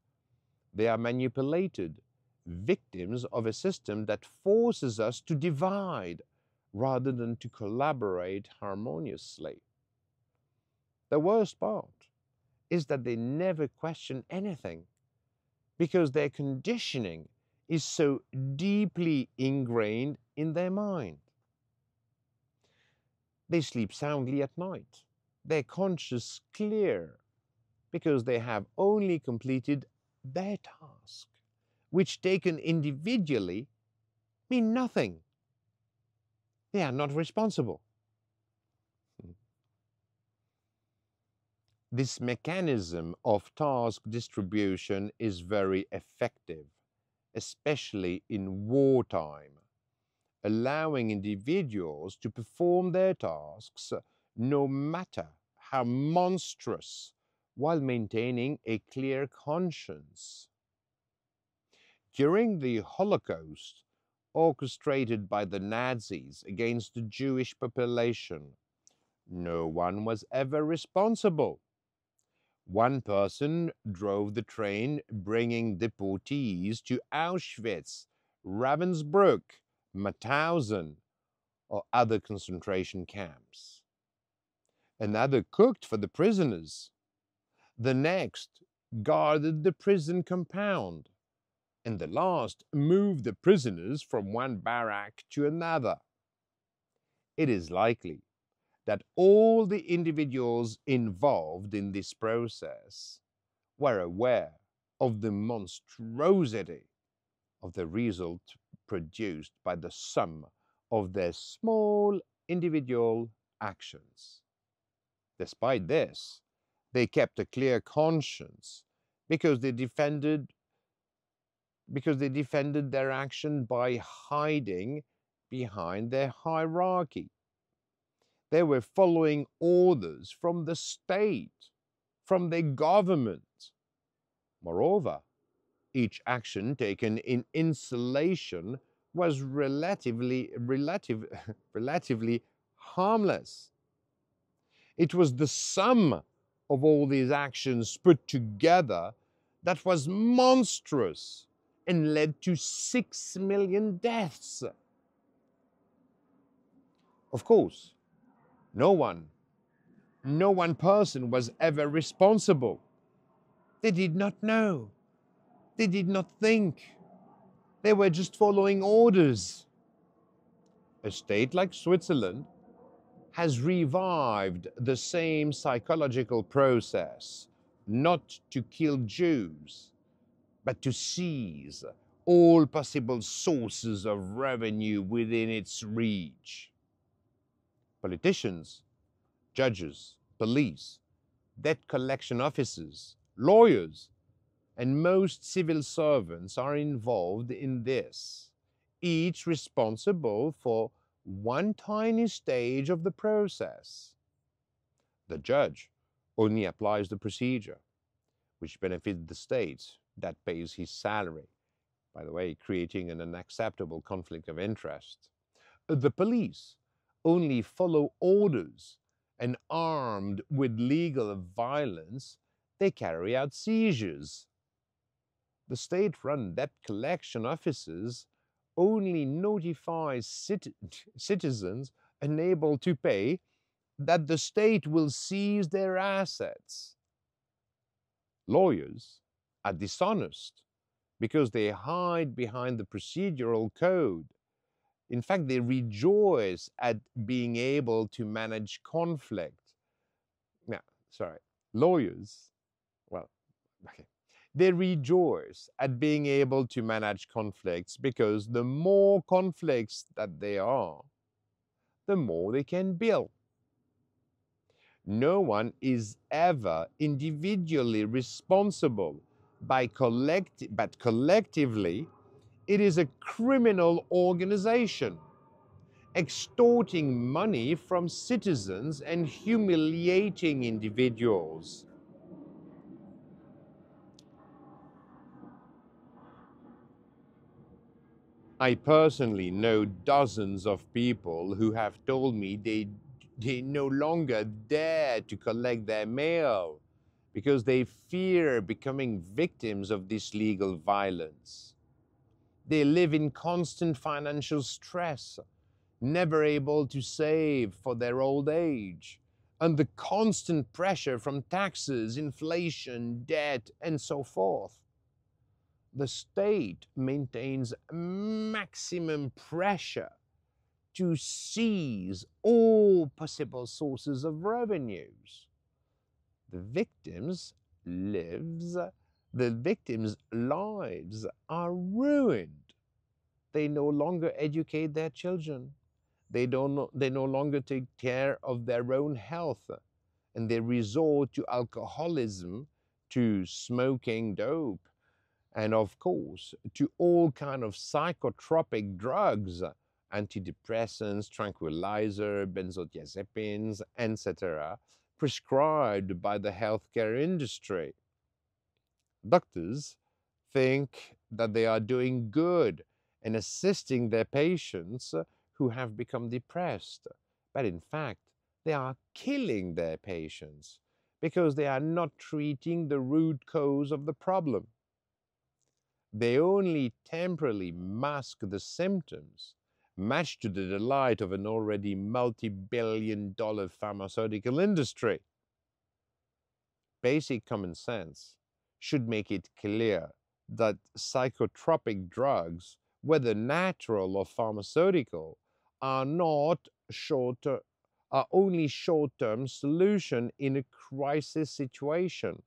S1: They are manipulated victims of a system that forces us to divide rather than to collaborate harmoniously. The worst part is that they never question anything because their conditioning is so deeply ingrained in their mind. They sleep soundly at night, their conscience clear, because they have only completed their task, which taken individually mean nothing. They are not responsible. This mechanism of task distribution is very effective, especially in wartime, allowing individuals to perform their tasks no matter how monstrous, while maintaining a clear conscience. During the Holocaust, orchestrated by the Nazis against the Jewish population, no one was ever responsible. One person drove the train bringing deportees to Auschwitz, Ravensbrück, Mauthausen, or other concentration camps. Another cooked for the prisoners. The next guarded the prison compound. And the last moved the prisoners from one barrack to another. It is likely that all the individuals involved in this process were aware of the monstrosity of the result produced by the sum of their small individual actions. Despite this, they kept a clear conscience because they defended their action by hiding behind their hierarchy. They were following orders from the state, from their government. Moreover, each action taken in isolation was relatively harmless. It was the sum of all these actions put together that was monstrous and led to 6 million deaths. Of course, no one person was ever responsible. They did not know. They did not think. They were just following orders. A state like Switzerland has revived the same psychological process, not to kill Jews, but to seize all possible sources of revenue within its reach. Politicians, judges, police, debt collection officers, lawyers, and most civil servants are involved in this, each responsible for one tiny stage of the process. The judge only applies the procedure, which benefits the state that pays his salary, by the way, creating an unacceptable conflict of interest. The police only follow orders, and armed with legal violence, they carry out seizures. The state-run debt collection offices only notify citizens unable to pay that the state will seize their assets. Lawyers are dishonest because they hide behind the procedural code. In fact, they rejoice at being able to manage conflict. No, sorry, lawyers, well, okay. They rejoice at being able to manage conflicts because the more conflicts that there are, the more they can bill. No one is ever individually responsible but collectively, it is a criminal organization extorting money from citizens and humiliating individuals. I personally know dozens of people who have told me they no longer dare to collect their mail because they fear becoming victims of this legal violence. They live in constant financial stress, never able to save for their old age, under constant pressure from taxes, inflation, debt, and so forth. The state maintains maximum pressure to seize all possible sources of revenues. The lives, the victims' lives are ruined. They no longer educate their children. They no longer take care of their own health, and they resort to alcoholism, to smoking dope, and of course to all kind of psychotropic drugs, antidepressants, tranquilizer, benzodiazepines, etc., prescribed by the healthcare industry. Doctors think that they are doing good and assisting their patients who have become depressed, but in fact they are killing their patients because they are not treating the root cause of the problem. They only temporarily mask the symptoms, much to the delight of an already multi-billion-dollar pharmaceutical industry. Basic common sense should make it clear that psychotropic drugs, whether natural or pharmaceutical, are not short are only short-term solution in a crisis situation.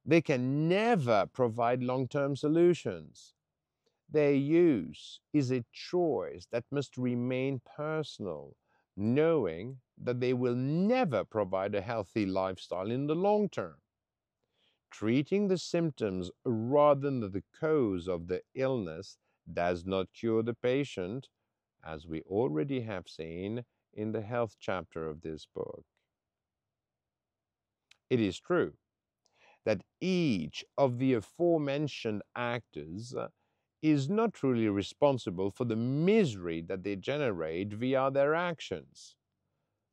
S1: They can never provide long-term solutions. Their use is a choice that must remain personal, knowing that they will never provide a healthy lifestyle in the long term. Treating the symptoms rather than the cause of the illness does not cure the patient, as we already have seen in the health chapter of this book. It is true that each of the aforementioned actors is not truly responsible for the misery that they generate via their actions.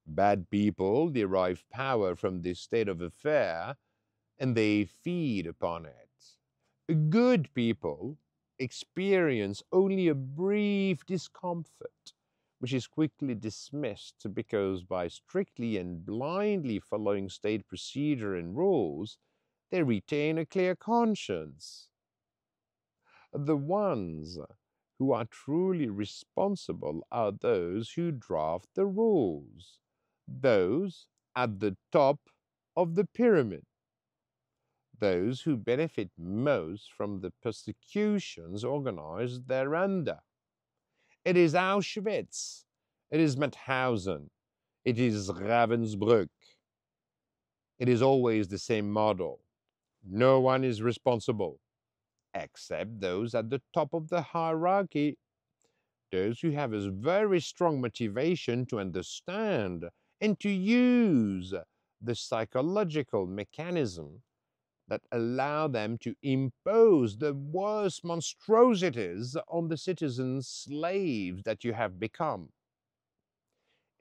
S1: Bad people derive power from this state of affair and they feed upon it. Good people experience only a brief discomfort, which is quickly dismissed because by strictly and blindly following state procedure and rules, they retain a clear conscience. The ones who are truly responsible are those who draft the rules, those at the top of the pyramid, those who benefit most from the persecutions organized thereunder. It is Auschwitz, it is Mauthausen, it is Ravensbrück. It is always the same model. No one is responsible, except those at the top of the hierarchy, those who have a very strong motivation to understand and to use the psychological mechanism that allow them to impose the worst monstrosities on the citizen slaves that you have become.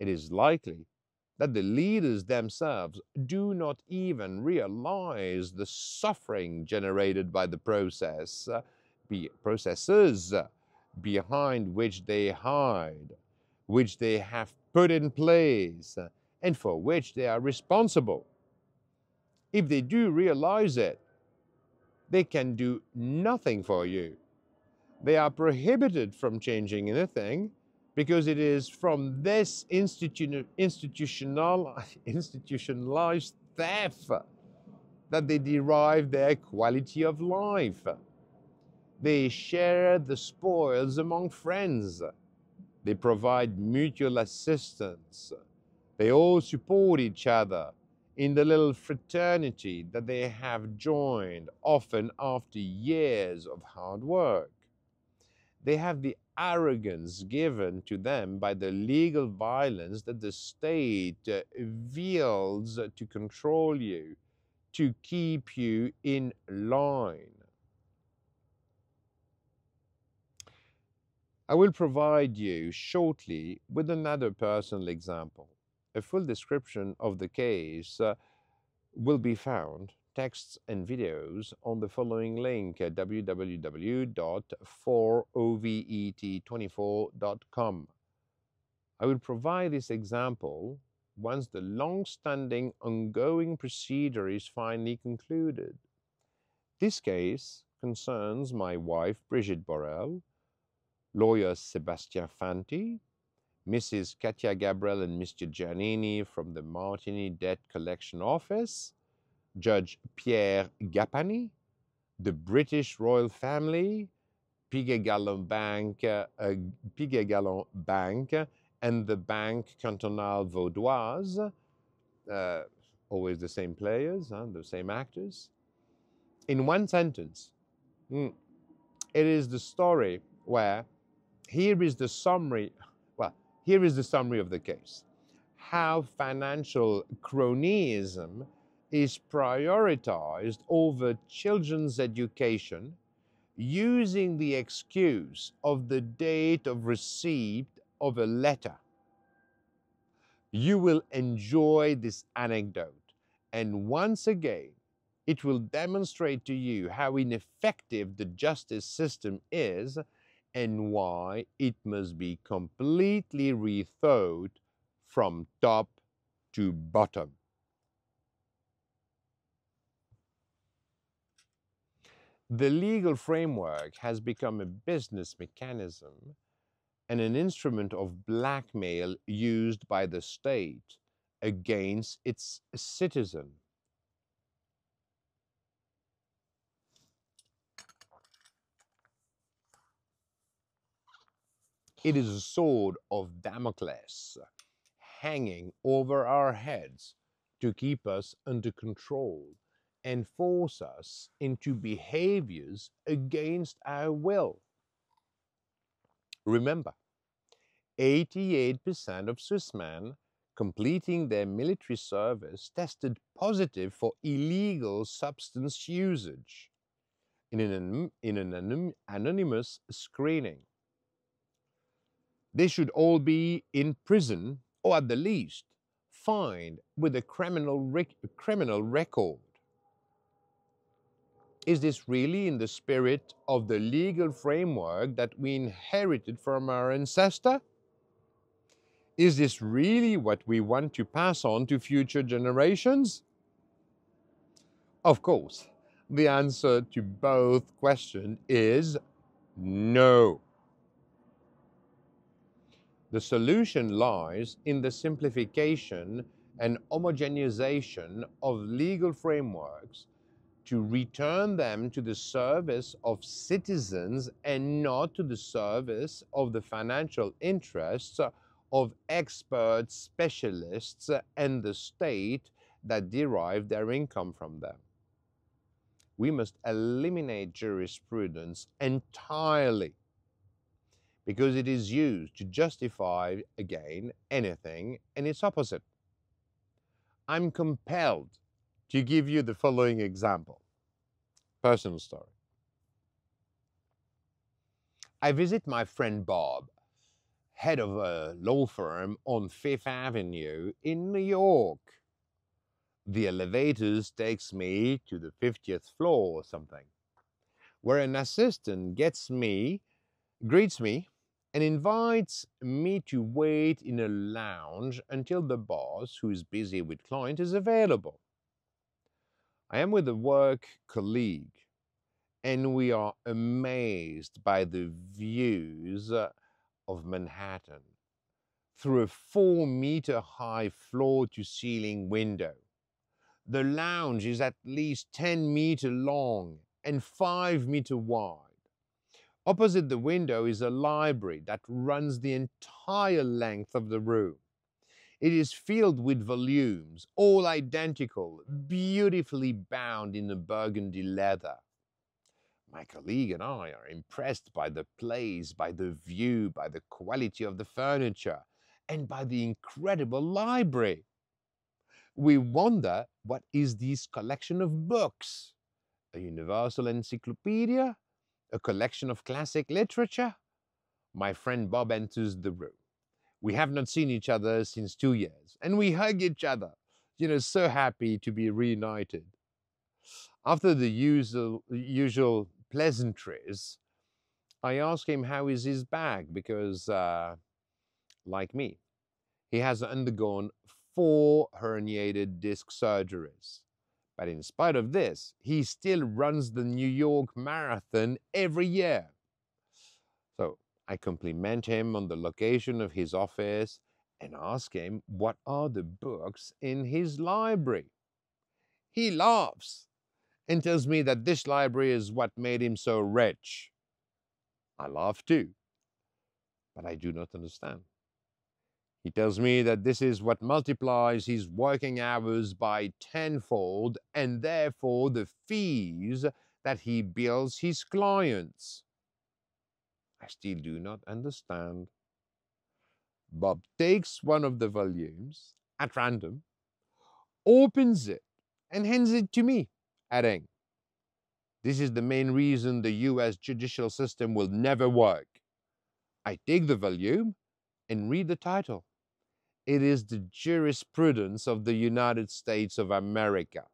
S1: It is likely that the leaders themselves do not even realize the suffering generated by the processes behind which they hide, which they have put in place, and for which they are responsible. If they do realize it, they can do nothing for you. They are prohibited from changing anything because it is from this institutionalized theft that they derive their quality of life. They share the spoils among friends. They provide mutual assistance. They all support each other in the little fraternity that they have joined, often after years of hard work. They have the arrogance given to them by the legal violence that the state wields to control you, to keep you in line. I will provide you shortly with another personal example. A full description of the case will be found texts and videos on the following link at www.4ovet24.com. I will provide this example once the long-standing ongoing procedure is finally concluded. This case concerns my wife Brigitte Borel, lawyer Sébastien Fanti, Mrs. Katia Gabriel and Mr. Giannini from the Martini Debt Collection Office, Judge Pierre Gapani, the British royal family, Piguet-Galland Bank, and the Banque Cantonale Vaudoise, always the same players, the same actors. In one sentence, it is the story where here is the summary of the case. How financial cronyism is prioritized over children's education using the excuse of the date of receipt of a letter. You will enjoy this anecdote, and once again, it will demonstrate to you how ineffective the justice system is and why it must be completely rethought from top to bottom. The legal framework has become a business mechanism and an instrument of blackmail used by the state against its citizen. It is a sword of Damocles hanging over our heads to keep us under control and force us into behaviors against our will. Remember, 88% of Swiss men completing their military service tested positive for illegal substance usage in an anonymous screening. They should all be in prison or at the least fined with a criminal record. Is this really in the spirit of the legal framework that we inherited from our ancestor? Is this really what we want to pass on to future generations? Of course, the answer to both questions is no. The solution lies in the simplification and homogenization of legal frameworks to return them to the service of citizens and not to the service of the financial interests of expert specialists and the state that derive their income from them. We must eliminate jurisprudence entirely because it is used to justify, again, anything and its opposite. I'm compelled to give you the following example. Personal story. I visit my friend Bob, head of a law firm on Fifth Avenue in New York. The elevators takes me to the 50th floor or something, where an assistant greets me, and invites me to wait in a lounge until the boss, who is busy with client, is available. I am with a work colleague, and we are amazed by the views of Manhattan through a 4-meter high floor-to-ceiling window. The lounge is at least 10 meters long and 5 meters wide. Opposite the window is a library that runs the entire length of the room. It is filled with volumes, all identical, beautifully bound in a burgundy leather. My colleague and I are impressed by the place, by the view, by the quality of the furniture, and by the incredible library. We wonder, what is this collection of books? A universal encyclopedia? A collection of classic literature? My friend Bob enters the room. We have not seen each other since 2 years, and we hug each other, so happy to be reunited. After the usual pleasantries, I ask him how is his back because, like me, he has undergone 4 herniated disc surgeries. But in spite of this, he still runs the New York Marathon every year. So I compliment him on the location of his office and ask him what are the books in his library. He laughs and tells me that this library is what made him so rich. I laugh too, but I do not understand. He tells me that this is what multiplies his working hours by tenfold and therefore the fees that he bills his clients. I still do not understand. Bob takes one of the volumes at random, opens it, and hands it to me, adding, "This is the main reason the US judicial system will never work." I take the volume and read the title. It is the Jurisprudence of the United States of America.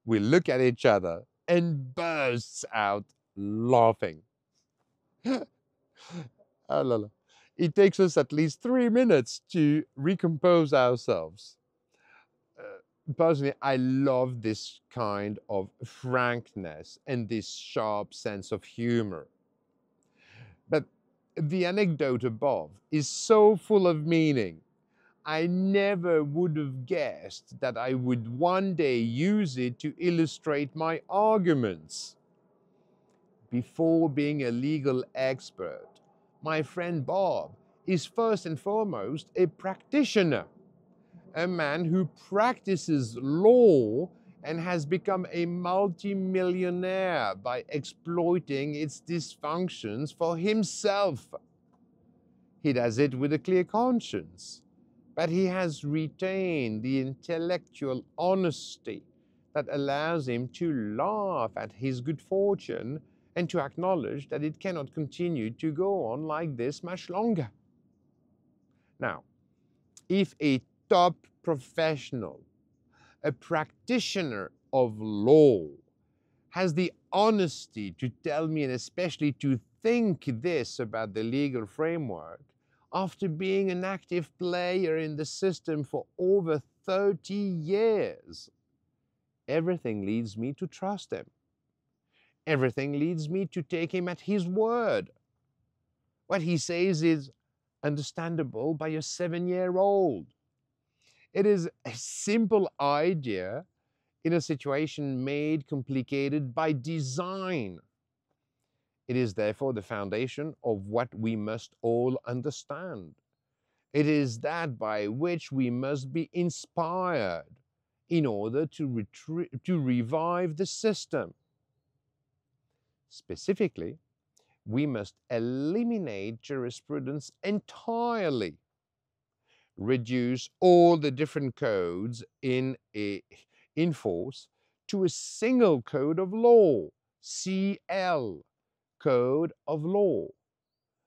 S1: We look at each other and bursts out laughing. Ah, la, la. It takes us at least 3 minutes to recompose ourselves. Personally, I love this kind of frankness and this sharp sense of humor. But the anecdote above is so full of meaning. I never would have guessed that I would one day use it to illustrate my arguments. Before being a legal expert, my friend Bob is first and foremost a practitioner, a man who practices law and has become a multimillionaire by exploiting its dysfunctions for himself. He does it with a clear conscience, but he has retained the intellectual honesty that allows him to laugh at his good fortune and to acknowledge that it cannot continue to go on like this much longer. Now, if a top professional, a practitioner of law, has the honesty to tell me and especially to think this about the legal framework, after being an active player in the system for over 30 years, everything leads me to trust him. Everything leads me to take him at his word. What he says is understandable by a 7-year-old. It is a simple idea in a situation made complicated by design. It is therefore the foundation of what we must all understand. It is that by which we must be inspired in order to revive the system. Specifically, we must eliminate jurisprudence entirely, reduce all the different codes in force to a single code of law, CL, Code of Law,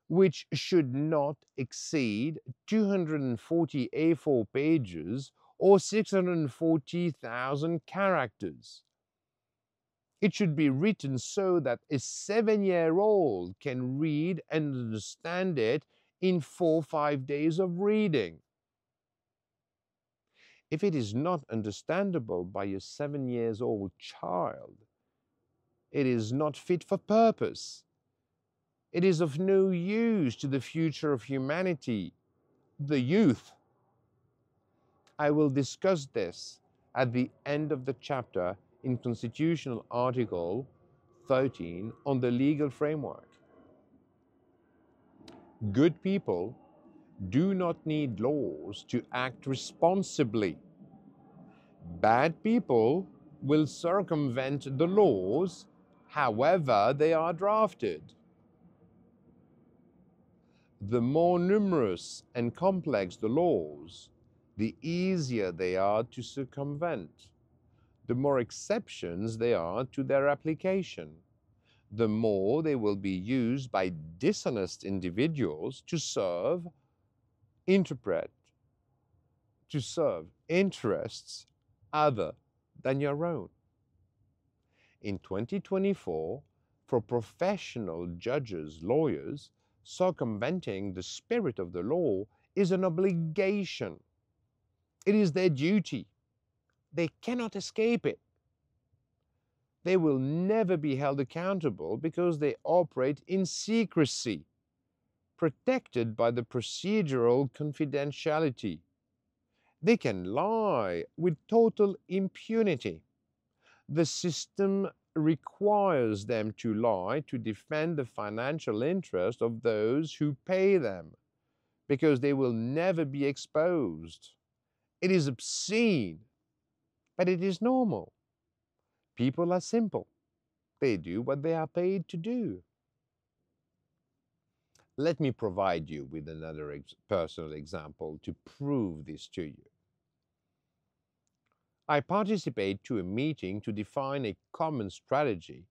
S1: which should not exceed 240 A4 pages or 640,000 characters. It should be written so that a 7-year-old can read and understand it in 4 or 5 days of reading. If it is not understandable by a 7-year-old child, it is not fit for purpose. It is of no use to the future of humanity, the youth. I will discuss this at the end of the chapter in Constitutional Article 13 on the legal framework. Good people do not need laws to act responsibly. Bad people will circumvent the laws however they are drafted. The more numerous and complex the laws, the easier they are to circumvent. The more exceptions there are to their application, the more they will be used by dishonest individuals to serve interests other than your own. in 2024, for professional judges, lawyers, circumventing the spirit of the law is an obligation. It is their duty. They cannot escape it. They will never be held accountable because they operate in secrecy, protected by the procedural confidentiality. They can lie with total impunity. The system requires them to lie to defend the financial interest of those who pay them, because they will never be exposed. It is obscene, but it is normal. People are simple. They do what they are paid to do. Let me provide you with another personal example to prove this to you. I participate to a meeting to define a common strategy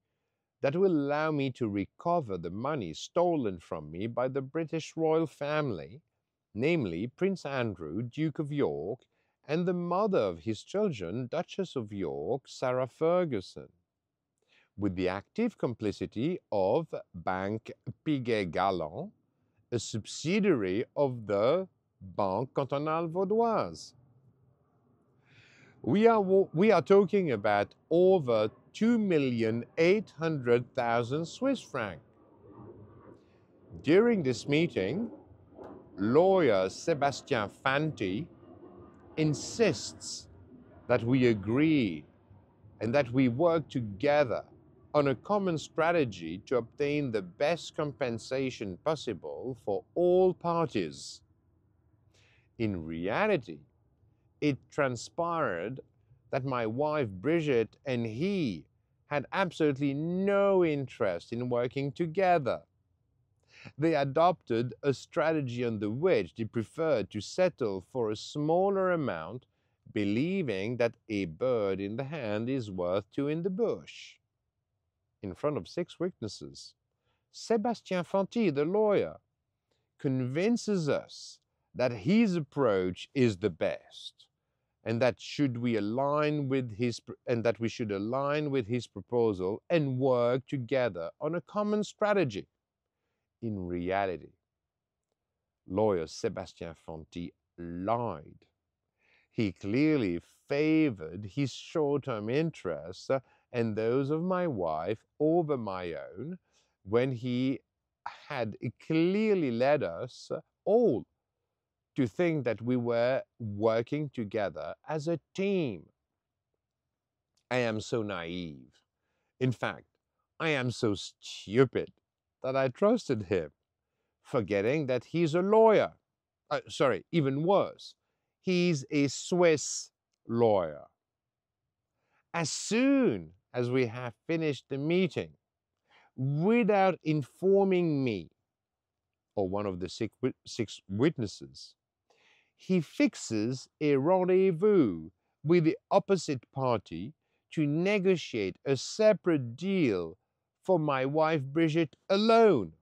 S1: that will allow me to recover the money stolen from me by the British royal family, namely Prince Andrew, Duke of York, and the mother of his children, Duchess of York, Sarah Ferguson, with the active complicity of Banque Piguet-Galland, a subsidiary of the Banque Cantonale Vaudoise. We are talking about over 2,800,000 Swiss francs. During this meeting, lawyer Sébastien Fanti insists that we agree and that we work together on a common strategy to obtain the best compensation possible for all parties. In reality, it transpired that my wife Brigitte and he had absolutely no interest in working together. They adopted a strategy under which they preferred to settle for a smaller amount, believing that a bird in the hand is worth two in the bush. In front of 6 witnesses, Sébastien Fanti, the lawyer, convinces us that his approach is the best, and that we should align with his proposal and work together on a common strategy. In reality, lawyer Sébastien Fanti lied. He clearly favored his short-term interests and those of my wife over my own, when he had clearly led us all to think that we were working together as a team. I am so naive. In fact, I am so stupid that I trusted him, forgetting that he's a lawyer. Even worse, he's a Swiss lawyer. As soon as we have finished the meeting, without informing me or one of the 6 witnesses, he fixes a rendezvous with the opposite party to negotiate a separate deal for my wife Brigitte alone.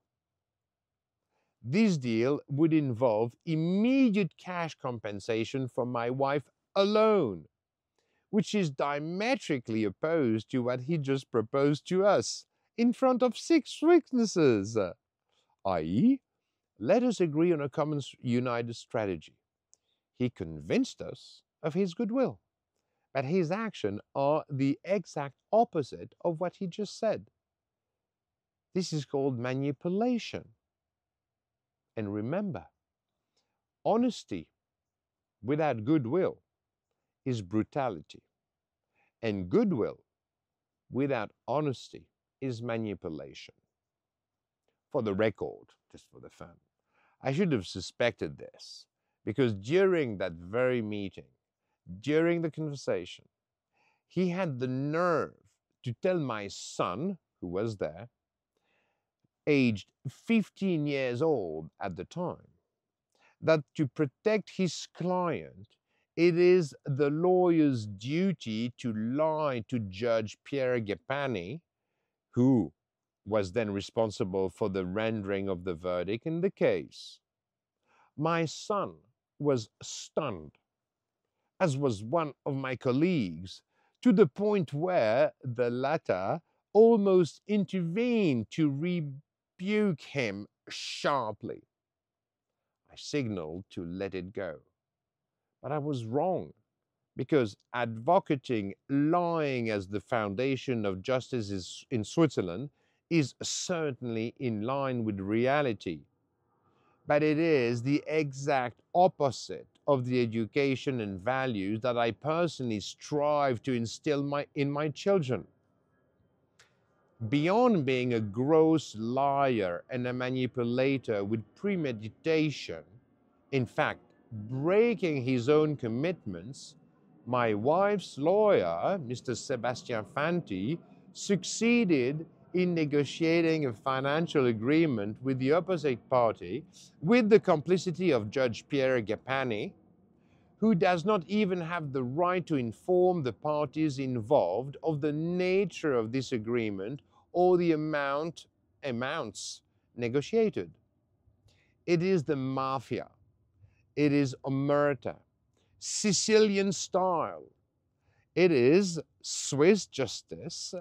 S1: This deal would involve immediate cash compensation for my wife alone, which is diametrically opposed to what he just proposed to us in front of 6 witnesses, i.e., let us agree on a common united strategy. He convinced us of his goodwill, but his actions are the exact opposite of what he just said. This is called manipulation. And remember, honesty without goodwill is brutality, and goodwill without honesty is manipulation. For the record, just for the fun, I should have suspected this, because during that very meeting, during the conversation, he had the nerve to tell my son, who was there, aged 15 years old at the time, that to protect his client, it is the lawyer's duty to lie to Judge Pierre Gepani, who was then responsible for the rendering of the verdict in the case. My son was stunned, as was one of my colleagues, to the point where the latter almost intervened to rebuke him sharply. I signaled to let it go, but I was wrong, because advocating lying as the foundation of justice in Switzerland is certainly in line with reality, but it is the exact opposite of the education and values that I personally strive to instill in my children. Beyond being a gross liar and a manipulator with premeditation, in fact, breaking his own commitments, my wife's lawyer, Mr. Sebastian Fanti, succeeded in negotiating a financial agreement with the opposite party with the complicity of Judge Pierre Gapani, who does not even have the right to inform the parties involved of the nature of this agreement or the amounts negotiated. It is the mafia. It is omerta, Sicilian style. It is Swiss justice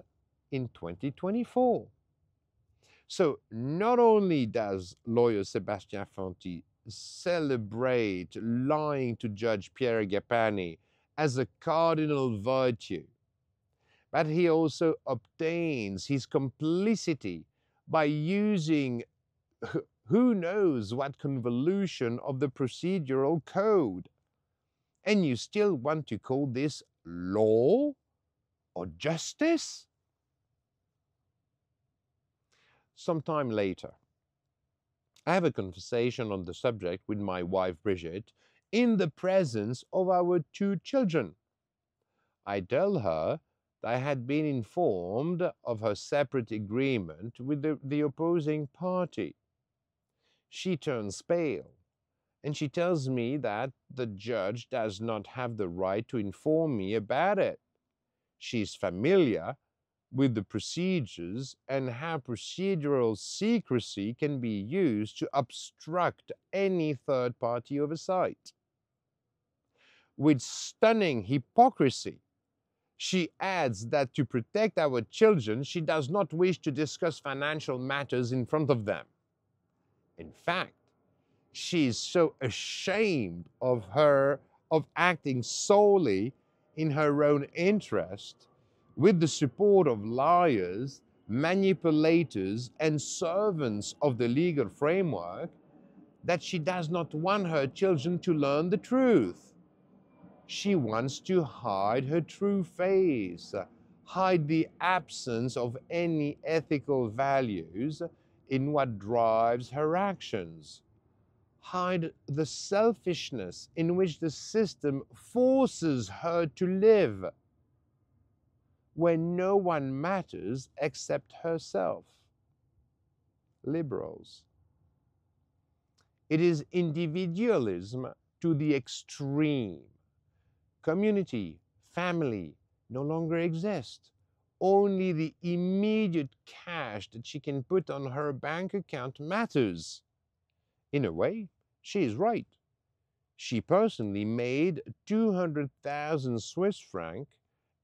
S1: in 2024. So not only does lawyer Sebastian Fanti celebrate lying to Judge Pierre Gapani as a cardinal virtue, but he also obtains his complicity by using who knows what convolution of the procedural code. And you still want to call this law or justice? Sometime later, I have a conversation on the subject with my wife Brigitte in the presence of our two children. I tell her that I had been informed of her separate agreement with the opposing party. She turns pale and she tells me that the judge does not have the right to inform me about it. She is familiar with the procedures and how procedural secrecy can be used to obstruct any third-party oversight. With stunning hypocrisy, she adds that to protect our children, she does not wish to discuss financial matters in front of them. In fact, she is so ashamed of acting solely in her own interest with the support of liars, manipulators, and servants of the legal framework that she does not want her children to learn the truth. She wants to hide her true face, hide the absence of any ethical values in what drives her actions, hide the selfishness in which the system forces her to live, where no one matters except herself. Liberals. It is individualism to the extreme. Community, family no longer exist. Only the immediate cash that she can put on her bank account matters. In a way, she is right. She personally made 200,000 Swiss francs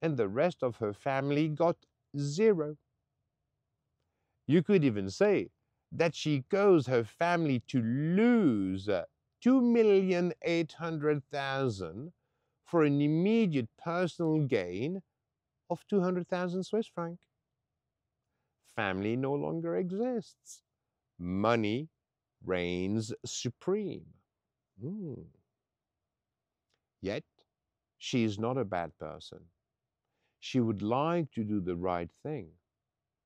S1: and the rest of her family got zero. You could even say that she caused her family to lose 2,800,000 for an immediate personal gain of 200,000 Swiss francs. Family no longer exists. Money reigns supreme. Yet, she is not a bad person. She would like to do the right thing,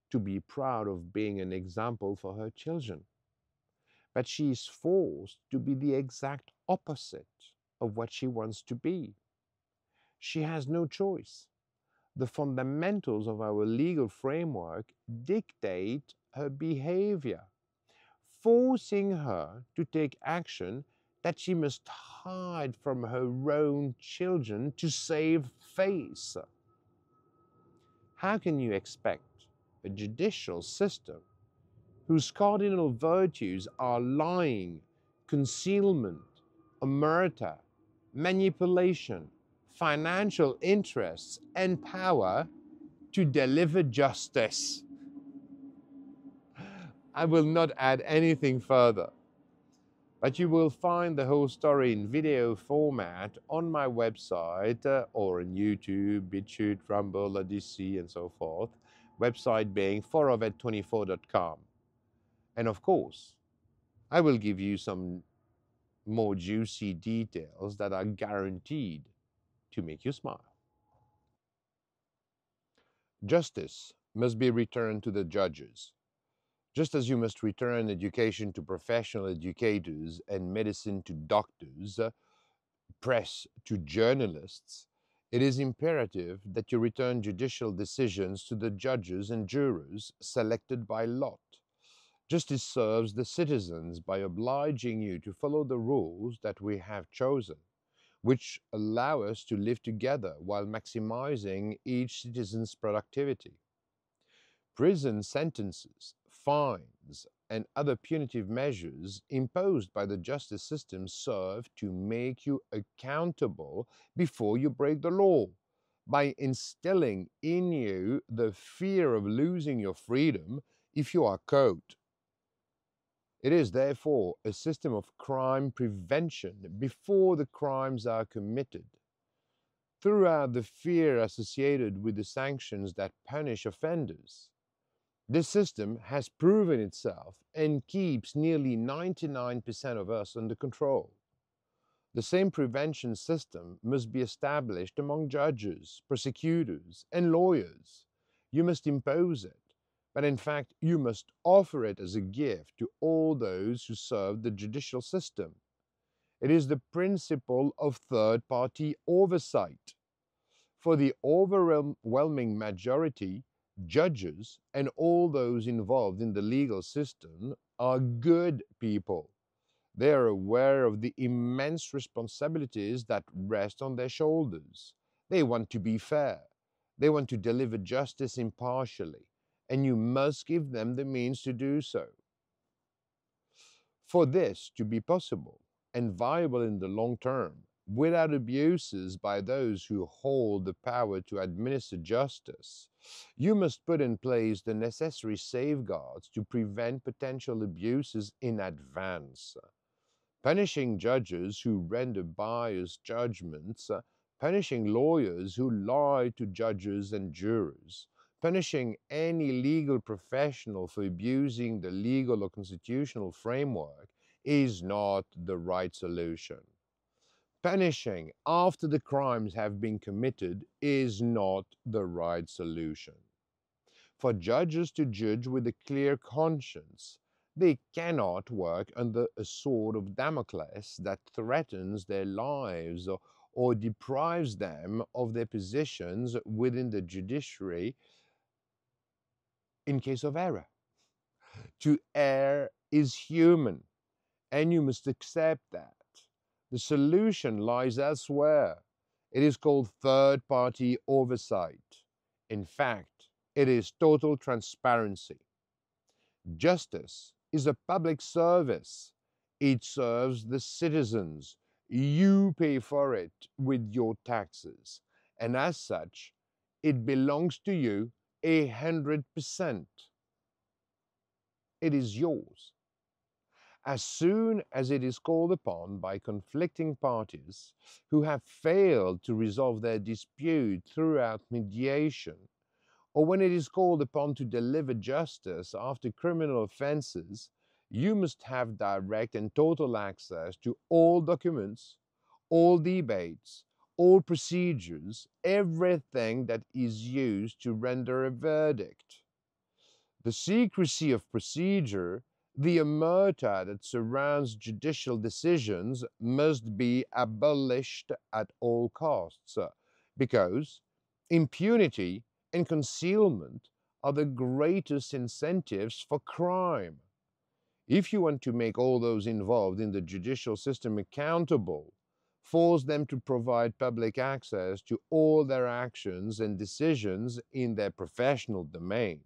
S1: to be proud of being an example for her children. But she is forced to be the exact opposite of what she wants to be. She has no choice. The fundamentals of our legal framework dictate her behavior, forcing her to take action that she must hide from her own children to save face. How can you expect a judicial system whose cardinal virtues are lying, concealment, omerta, manipulation, financial interests, and power to deliver justice. I will not add anything further, but you will find the whole story in video format on my website or on YouTube, BitChute, Rumble, Odyssey, and so forth. Website being 4ovet24.com. And of course, I will give you some more juicy details that are guaranteed to make you smile. Justice must be returned to the judges. Just as you must return education to professional educators and medicine to doctors, press to journalists, it is imperative that you return judicial decisions to the judges and jurors selected by lot. Justice serves the citizens by obliging you to follow the rules that we have chosen, which allow us to live together while maximizing each citizen's productivity. Prison sentences, fines, and other punitive measures imposed by the justice system serve to make you accountable before you break the law by instilling in you the fear of losing your freedom if you are caught. It is therefore a system of crime prevention before the crimes are committed. Throughout the fear associated with the sanctions that punish offenders, this system has proven itself and keeps nearly 99% of us under control. The same prevention system must be established among judges, prosecutors, and lawyers. You must impose it, but in fact, you must offer it as a gift to all those who serve the judicial system. It is the principle of third-party oversight. For the overwhelming majority, judges and all those involved in the legal system are good people. They are aware of the immense responsibilities that rest on their shoulders. They want to be fair. They want to deliver justice impartially, and you must give them the means to do so. For this to be possible and viable in the long term, without abuses by those who hold the power to administer justice, you must put in place the necessary safeguards to prevent potential abuses in advance. Punishing judges who render biased judgments, punishing lawyers who lie to judges and jurors, punishing any legal professional for abusing the legal or constitutional framework is not the right solution. Punishing after the crimes have been committed is not the right solution. For judges to judge with a clear conscience, they cannot work under a sword of Damocles that threatens their lives or deprives them of their positions within the judiciary in case of error. To err is human, and you must accept that. The solution lies elsewhere. It is called third-party oversight. In fact, it is total transparency. Justice is a public service. It serves the citizens. You pay for it with your taxes. And as such, it belongs to you 100%. It is yours. As soon as it is called upon by conflicting parties who have failed to resolve their dispute throughout mediation, or when it is called upon to deliver justice after criminal offenses, you must have direct and total access to all documents, all debates, all procedures, everything that is used to render a verdict. The secrecy of procedure, the omerta that surrounds judicial decisions must be abolished at all costs, because impunity and concealment are the greatest incentives for crime. If you want to make all those involved in the judicial system accountable, force them to provide public access to all their actions and decisions in their professional domain.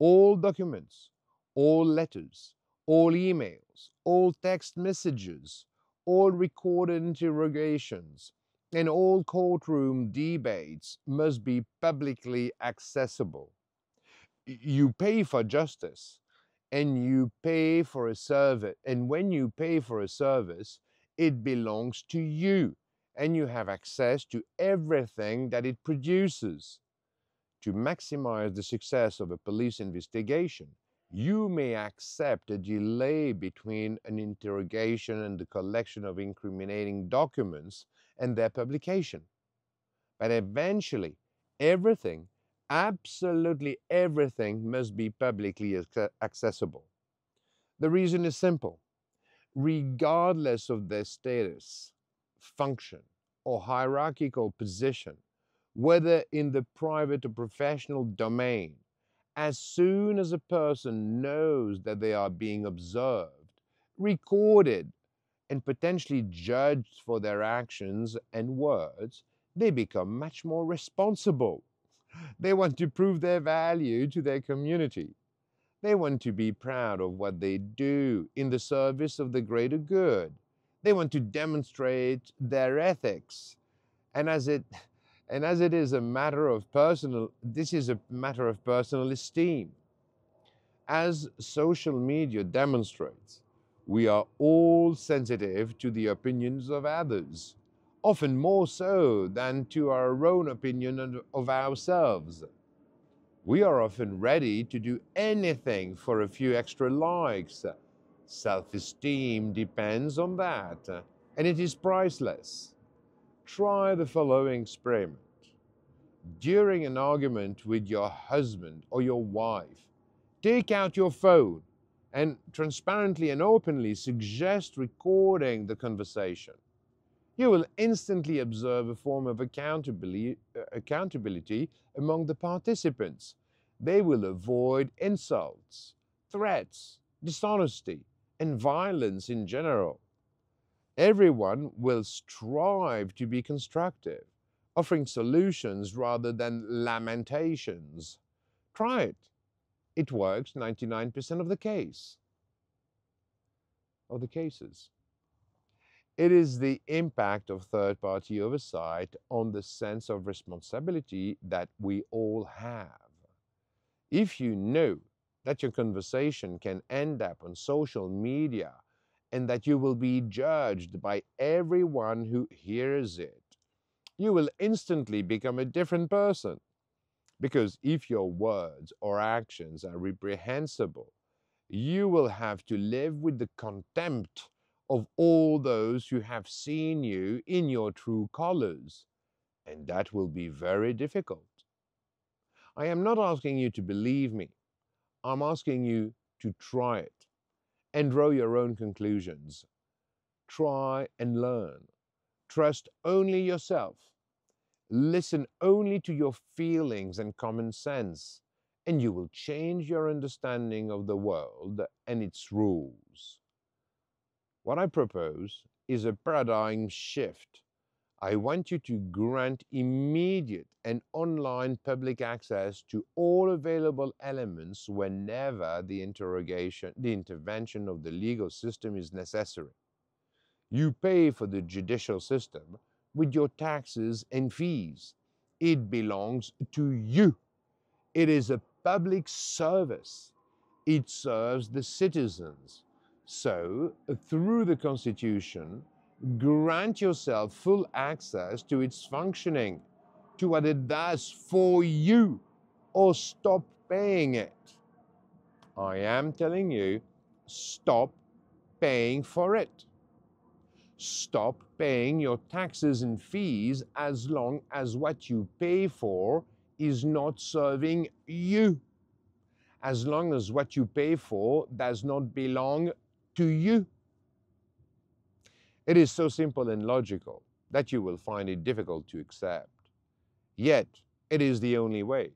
S1: All documents, all letters, all emails, all text messages, all recorded interrogations, And all courtroom debates must be publicly accessible. You pay for justice and you pay for a service. And when you pay for a service, it belongs to you and you have access to everything that it produces. To maximize the success of a police investigation, you may accept a delay between an interrogation and the collection of incriminating documents and their publication. But eventually, everything, absolutely everything, must be publicly accessible. The reason is simple. Regardless of their status, function, or hierarchical position, whether in the private or professional domain, as soon as a person knows that they are being observed, recorded, and potentially judged for their actions and words, they become much more responsible. They want to prove their value to their community. They want to be proud of what they do in the service of the greater good. They want to demonstrate their ethics. And as it is a matter of this is a matter of personal esteem. As social media demonstrates, we are all sensitive to the opinions of others, often more so than to our own opinion of ourselves. We are often ready to do anything for a few extra likes. Self-esteem depends on that, and it is priceless. Try the following experiment. During an argument with your husband or your wife, take out your phone and transparently and openly suggest recording the conversation. You will instantly observe a form of accountability among the participants. They will avoid insults, threats, dishonesty, and violence in general. Everyone will strive to be constructive, offering solutions rather than lamentations. Try it. It works 99% of the cases. It is the impact of third-party oversight on the sense of responsibility that we all have. If you know that your conversation can end up on social media and that you will be judged by everyone who hears it, you will instantly become a different person. Because if your words or actions are reprehensible, you will have to live with the contempt of all those who have seen you in your true colors, and that will be very difficult. I am not asking you to believe me. I'm asking you to try it and draw your own conclusions. Try and learn. Trust only yourself. Listen only to your feelings and common sense, and you will change your understanding of the world and its rules. What I propose is a paradigm shift. I want you to grant immediate and online public access to all available elements whenever the intervention of the legal system is necessary. You pay for the judicial system with your taxes and fees. It belongs to you. It is a public service. It serves the citizens. So, through the Constitution, grant yourself full access to its functioning, to what it does for you, or stop paying it. I am telling you, stop paying for it. Stop paying your taxes and fees as long as what you pay for is not serving you. As long as what you pay for does not belong to you. It is so simple and logical that you will find it difficult to accept. Yet, it is the only way,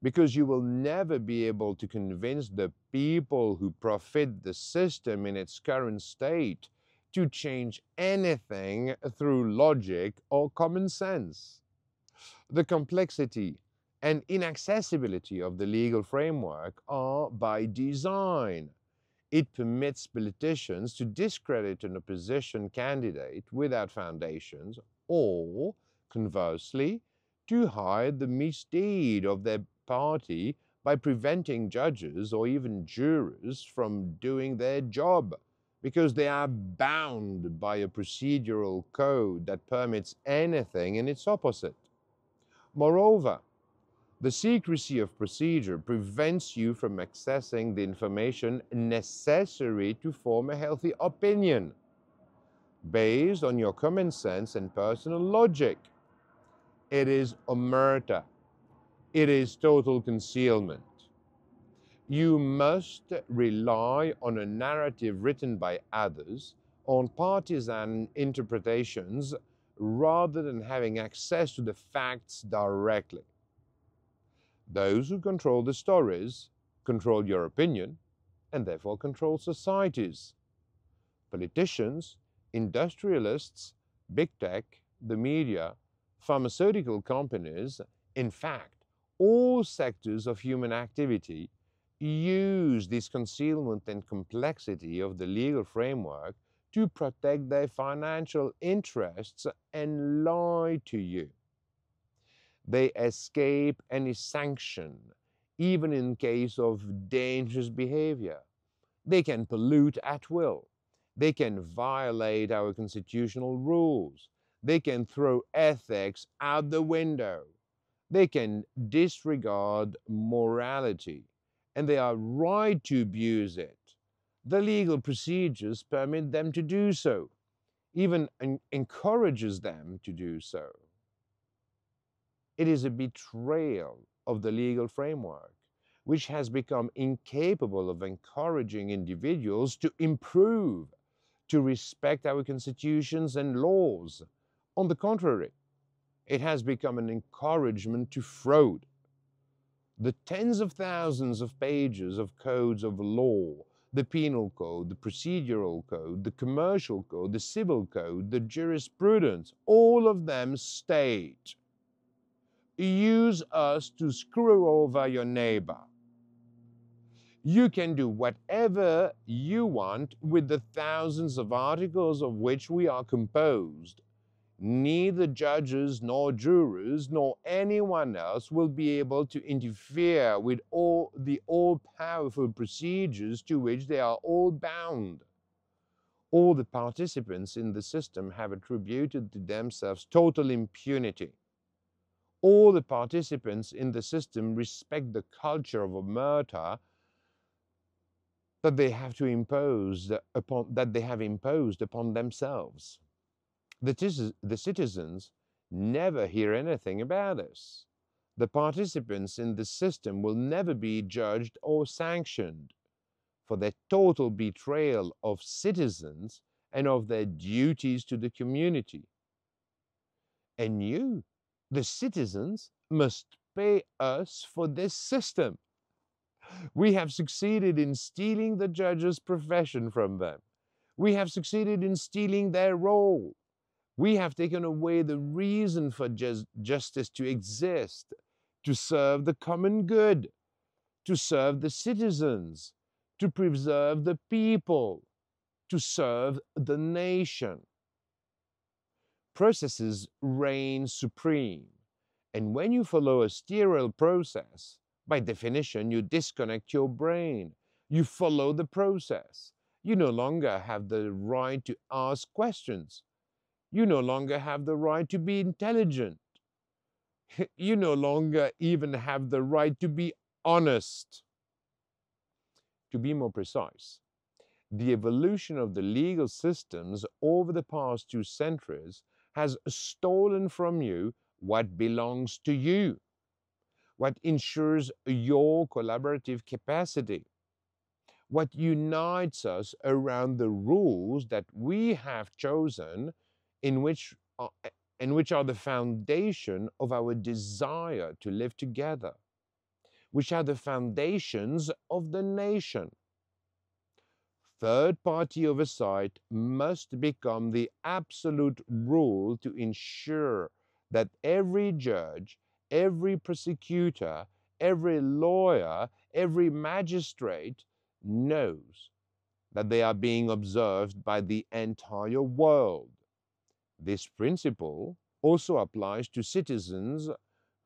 S1: because you will never be able to convince the people who profit the system in its current state to change anything through logic or common sense. The complexity and inaccessibility of the legal framework are by design. It permits politicians to discredit an opposition candidate without foundations or, conversely, to hide the misdeed of their party by preventing judges or even jurors from doing their job because they are bound by a procedural code that permits anything and its opposite. Moreover, the secrecy of procedure prevents you from accessing the information necessary to form a healthy opinion based on your common sense and personal logic. It is omerta. It is total concealment. You must rely on a narrative written by others, on partisan interpretations, rather than having access to the facts directly. Those who control the stories control your opinion and therefore control societies. Politicians, industrialists, big tech, the media, pharmaceutical companies, in fact, all sectors of human activity use this concealment and complexity of the legal framework to protect their financial interests and lie to you. They escape any sanction, even in case of dangerous behavior. They can pollute at will. They can violate our constitutional rules. They can throw ethics out the window. They can disregard morality, and they are right to abuse it. The legal procedures permit them to do so, even encourages them to do so. It is a betrayal of the legal framework, which has become incapable of encouraging individuals to improve, to respect our constitutions and laws. On the contrary, it has become an encouragement to fraud. The tens of thousands of pages of codes of law, the penal code, the procedural code, the commercial code, the civil code, the jurisprudence, all of them state, use us to screw over your neighbor. You can do whatever you want with the thousands of articles of which we are composed. Neither judges nor jurors nor anyone else will be able to interfere with all the all-powerful procedures to which they are all bound. All the participants in the system have attributed to themselves total impunity. All the participants in the system respect the culture of omerta that they have imposed upon themselves. The citizens never hear anything about this. The participants in the system will never be judged or sanctioned for their total betrayal of citizens and of their duties to the community. And you, the citizens, must pay us for this system. We have succeeded in stealing the judge's profession from them. We have succeeded in stealing their role. We have taken away the reason for justice to exist, to serve the common good, to serve the citizens, to preserve the people, to serve the nation. Processes reign supreme. And when you follow a sterile process, by definition, you disconnect your brain. You follow the process. You no longer have the right to ask questions. You no longer have the right to be intelligent. You no longer even have the right to be honest. To be more precise, the evolution of the legal systems over the past 2 centuries has stolen from you what belongs to you, what ensures your collaborative capacity, what unites us around the rules that we have chosen, in which are the foundation of our desire to live together, which are the foundations of the nation. Third-party oversight must become the absolute rule to ensure that every judge, every prosecutor, every lawyer, every magistrate knows that they are being observed by the entire world. This principle also applies to citizens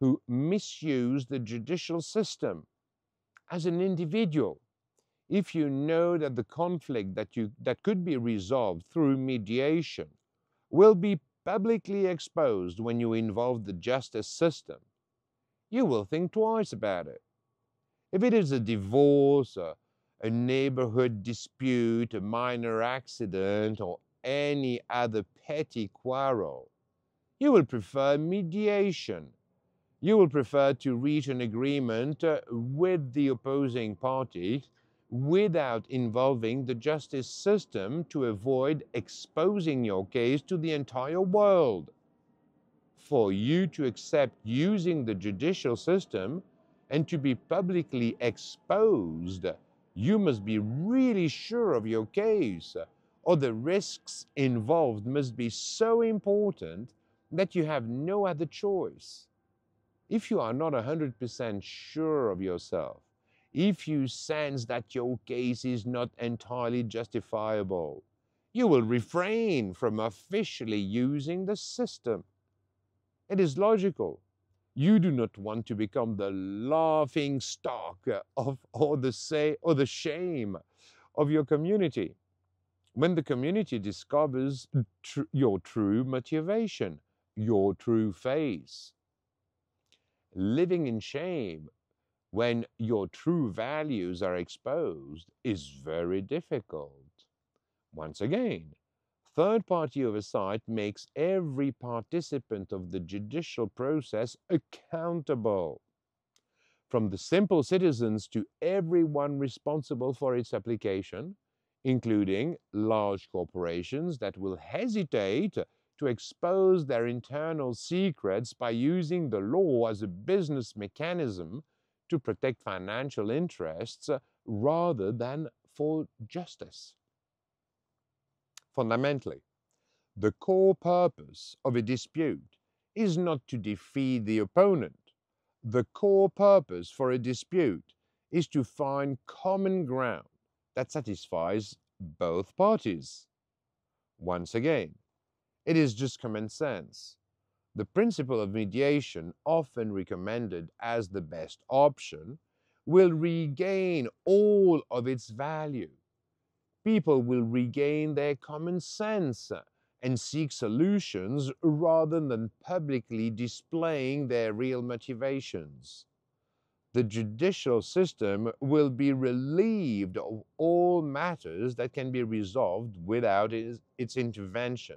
S1: who misuse the judicial system. As an individual, if you know that the conflict that could be resolved through mediation will be publicly exposed when you involve the justice system, you will think twice about it. If it is a divorce, a neighborhood dispute, a minor accident, or any other petty quarrel, you will prefer mediation. You will prefer to reach an agreement with the opposing party without involving the justice system to avoid exposing your case to the entire world. For you to accept using the judicial system and to be publicly exposed, you must be really sure of your case, or the risks involved must be so important that you have no other choice. If you are not 100% sure of yourself, if you sense that your case is not entirely justifiable, you will refrain from officially using the system. It is logical. You do not want to become the laughing stock of or the shame of your community. When the community discovers your true motivation, your true face, living in shame when your true values are exposed is very difficult. Once again, third-party oversight makes every participant of the judicial process accountable, from the simple citizens to everyone responsible for its application, including large corporations that will hesitate to expose their internal secrets by using the law as a business mechanism to protect financial interests rather than for justice. Fundamentally, the core purpose of a dispute is not to defeat the opponent. The core purpose for a dispute is to find common ground that satisfies both parties. Once again, it is just common sense. The principle of mediation, often recommended as the best option, will regain all of its value. People will regain their common sense and seek solutions rather than publicly displaying their real motivations. The judicial system will be relieved of all matters that can be resolved without its intervention.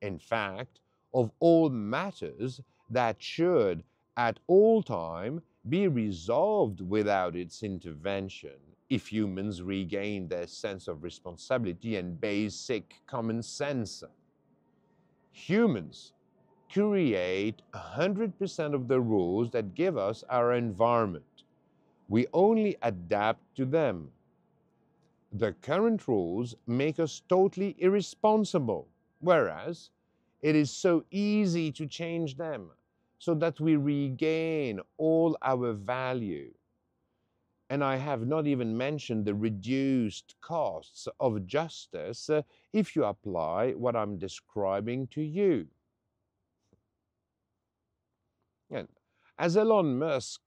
S1: In fact, of all matters that should at all time be resolved without its intervention, if humans regain their sense of responsibility and basic common sense. Humans create 100% of the rules that give us our environment. We only adapt to them. The current rules make us totally irresponsible, whereas it is so easy to change them so that we regain all our value. And I have not even mentioned the reduced costs of justice if you apply what I'm describing to you. And as Elon Musk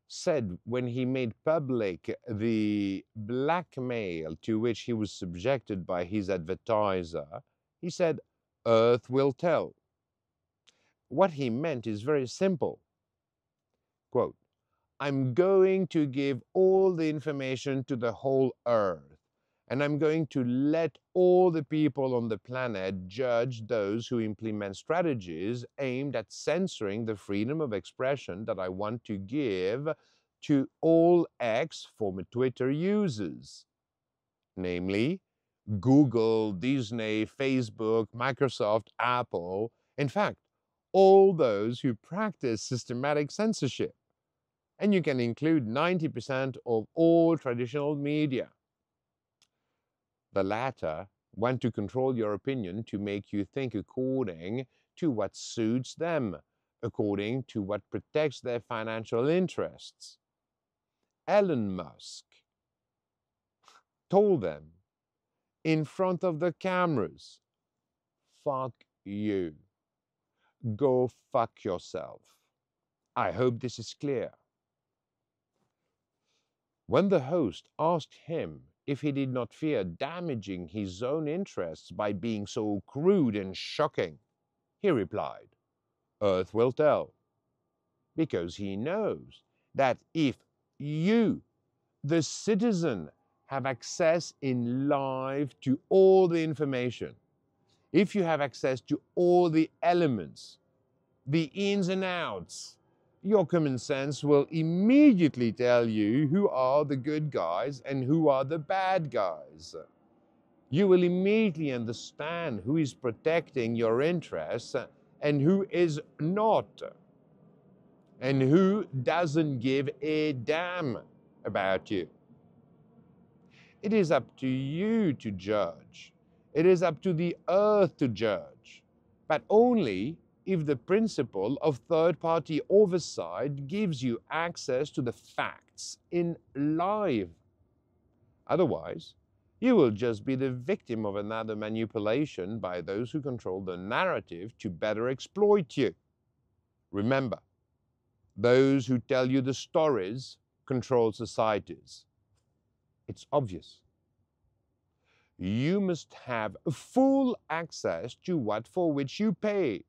S1: said when he made public the blackmail to which he was subjected by his advertiser, he said, "Earth will tell." What he meant is very simple. Quote, I'm going to give all the information to the whole earth, and I'm going to let all the people on the planet judge those who implement strategies aimed at censoring the freedom of expression that I want to give to all X, former Twitter users, namely Google, Disney, Facebook, Microsoft, Apple, in fact, all those who practice systematic censorship. And you can include 90% of all traditional media. The latter want to control your opinion to make you think according to what suits them, according to what protects their financial interests. Elon Musk told them in front of the cameras, fuck you. Go fuck yourself. I hope this is clear. When the host asked him if he did not fear damaging his own interests by being so crude and shocking, he replied, Earth will tell, because he knows that if you, the citizen, have access in live to all the information, if you have access to all the elements, the ins and outs, your common sense will immediately tell you who are the good guys and who are the bad guys. You will immediately understand who is protecting your interests and who is not, and who doesn't give a damn about you. It is up to you to judge. It is up to the earth to judge, but only if the principle of third-party oversight gives you access to the facts in live. Otherwise, you will just be the victim of another manipulation by those who control the narrative to better exploit you. Remember, those who tell you the stories control societies. It's obvious. You must have full access to what for which you pay,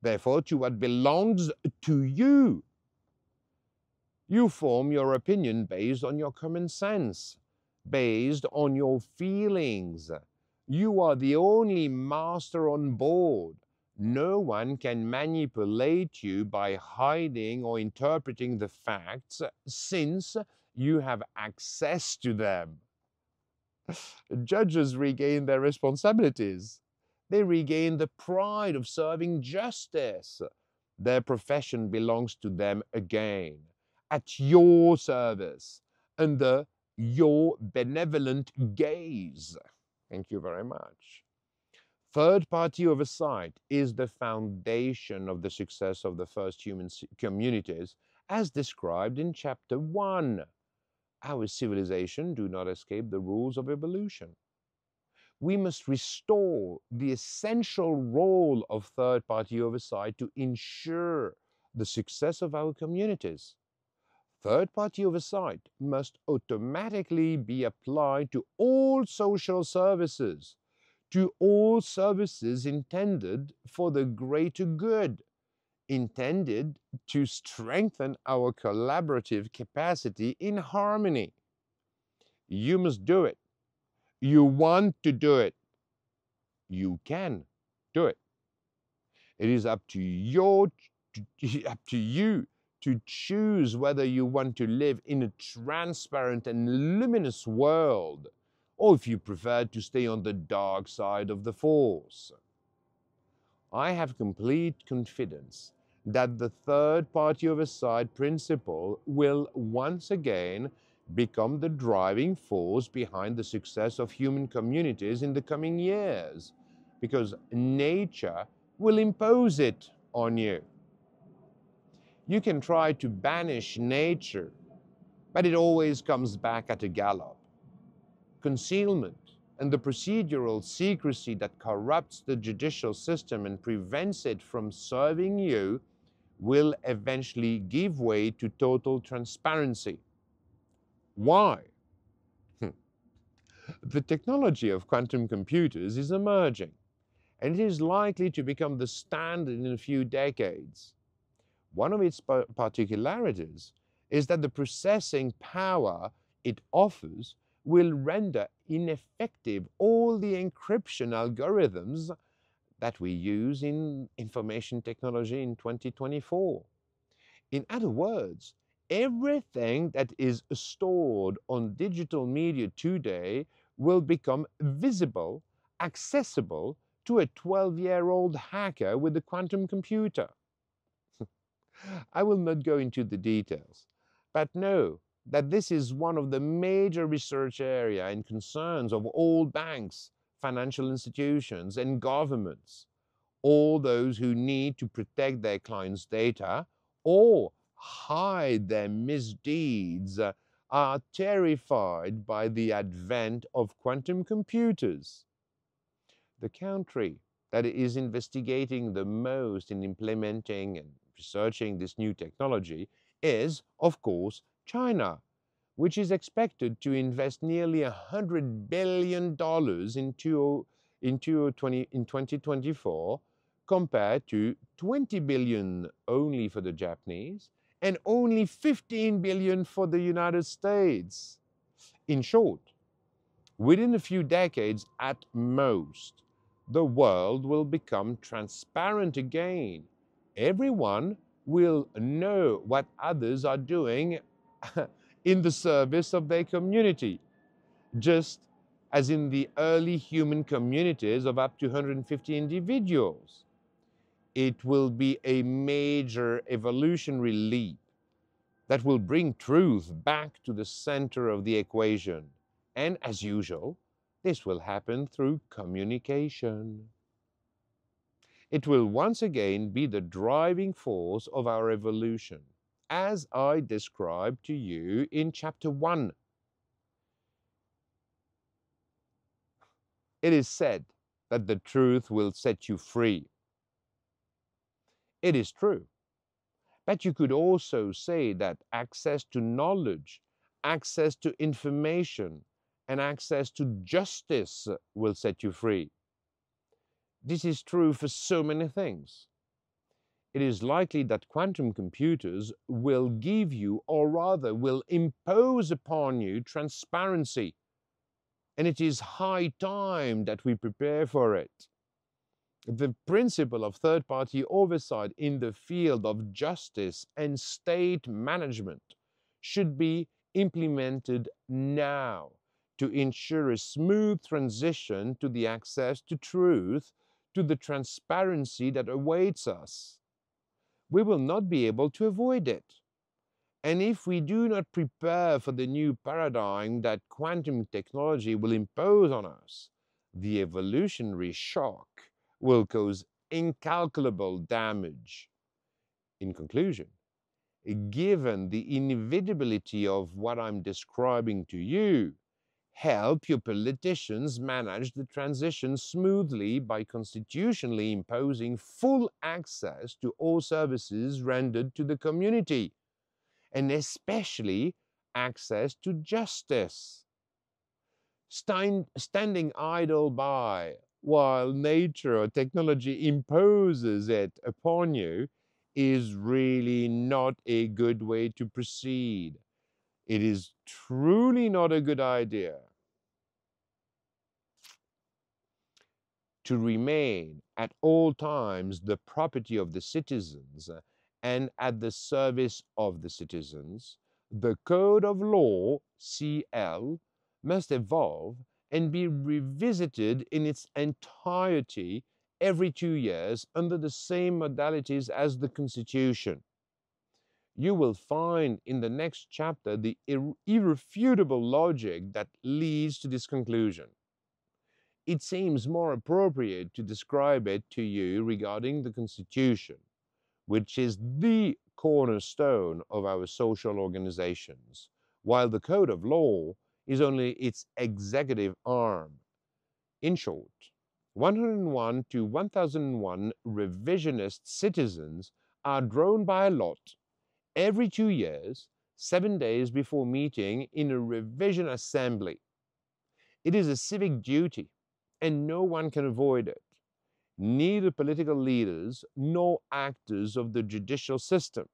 S1: therefore to what belongs to you. You form your opinion based on your common sense, based on your feelings. You are the only master on board. No one can manipulate you by hiding or interpreting the facts, since you have access to them. Judges regain their responsibilities. They regain the pride of serving justice. Their profession belongs to them again, at your service, under your benevolent gaze. Thank you very much. Third-party oversight is the foundation of the success of the first human communities, as described in Chapter 1. Our civilization do not escape the rules of evolution. We must restore the essential role of third-party oversight to ensure the success of our communities. Third-party oversight must automatically be applied to all social services, to all services intended for the greater good, intended to strengthen our collaborative capacity in harmony. You must do it. You want to do it. You can do it. It is up to you to choose whether you want to live in a transparent and luminous world, or if you prefer to stay on the dark side of the force. I have complete confidence that the third-party oversight principle will once again become the driving force behind the success of human communities in the coming years, because nature will impose it on you. You can try to banish nature, but it always comes back at a gallop. Concealment and the procedural secrecy that corrupts the judicial system and prevents it from serving you will eventually give way to total transparency. Why? The technology of quantum computers is emerging, and it is likely to become the standard in a few decades. One of its particularities is that the processing power it offers will render ineffective all the encryption algorithms that we use in information technology in 2024. In other words, everything that is stored on digital media today will become visible, accessible to a 12-year-old hacker with a quantum computer. I will not go into the details, but know that this is one of the major research areas and concerns of all banks, financial institutions, and governments. All those who need to protect their clients' data or hide their misdeeds are terrified by the advent of quantum computers. The country that is investigating the most in implementing and researching this new technology is, of course, China, which is expected to invest nearly $100 billion in 2024, compared to 20 billion only for the Japanese and only 15 billion for the United States. In short, within a few decades at most, the world will become transparent again. Everyone will know what others are doing in the service of their community, just as in the early human communities of up to 150 individuals. It will be a major evolutionary leap that will bring truth back to the center of the equation. And as usual, this will happen through communication. It will once again be the driving force of our evolution, as I described to you in chapter 1. It is said that the truth will set you free. It is true. But you could also say that access to knowledge, access to information, and access to justice will set you free. This is true for so many things. It is likely that quantum computers will give you, or rather will impose upon you, transparency. And it is high time that we prepare for it. The principle of third-party oversight in the field of justice and state management should be implemented now to ensure a smooth transition to the access to truth, to the transparency that awaits us. We will not be able to avoid it. And if we do not prepare for the new paradigm that quantum technology will impose on us, the evolutionary shock will cause incalculable damage. In conclusion, given the inevitability of what I'm describing to you, help your politicians manage the transition smoothly by constitutionally imposing full access to all services rendered to the community, and especially access to justice. Standing idle by while nature or technology imposes it upon you is really not a good way to proceed. It is truly not a good idea to remain at all times the property of the citizens and at the service of the citizens. The Code of Law, CL, must evolve and be revisited in its entirety every 2 years under the same modalities as the Constitution. You will find in the next chapter the irrefutable logic that leads to this conclusion. It seems more appropriate to describe it to you regarding the Constitution, which is the cornerstone of our social organizations, while the Code of Law is only its executive arm. In short, 101 to 1001 revisionist citizens are drawn by a lot every 2 years, 7 days before meeting in a revision assembly. It is a civic duty, and no one can avoid it. Neither political leaders nor actors of the judicial system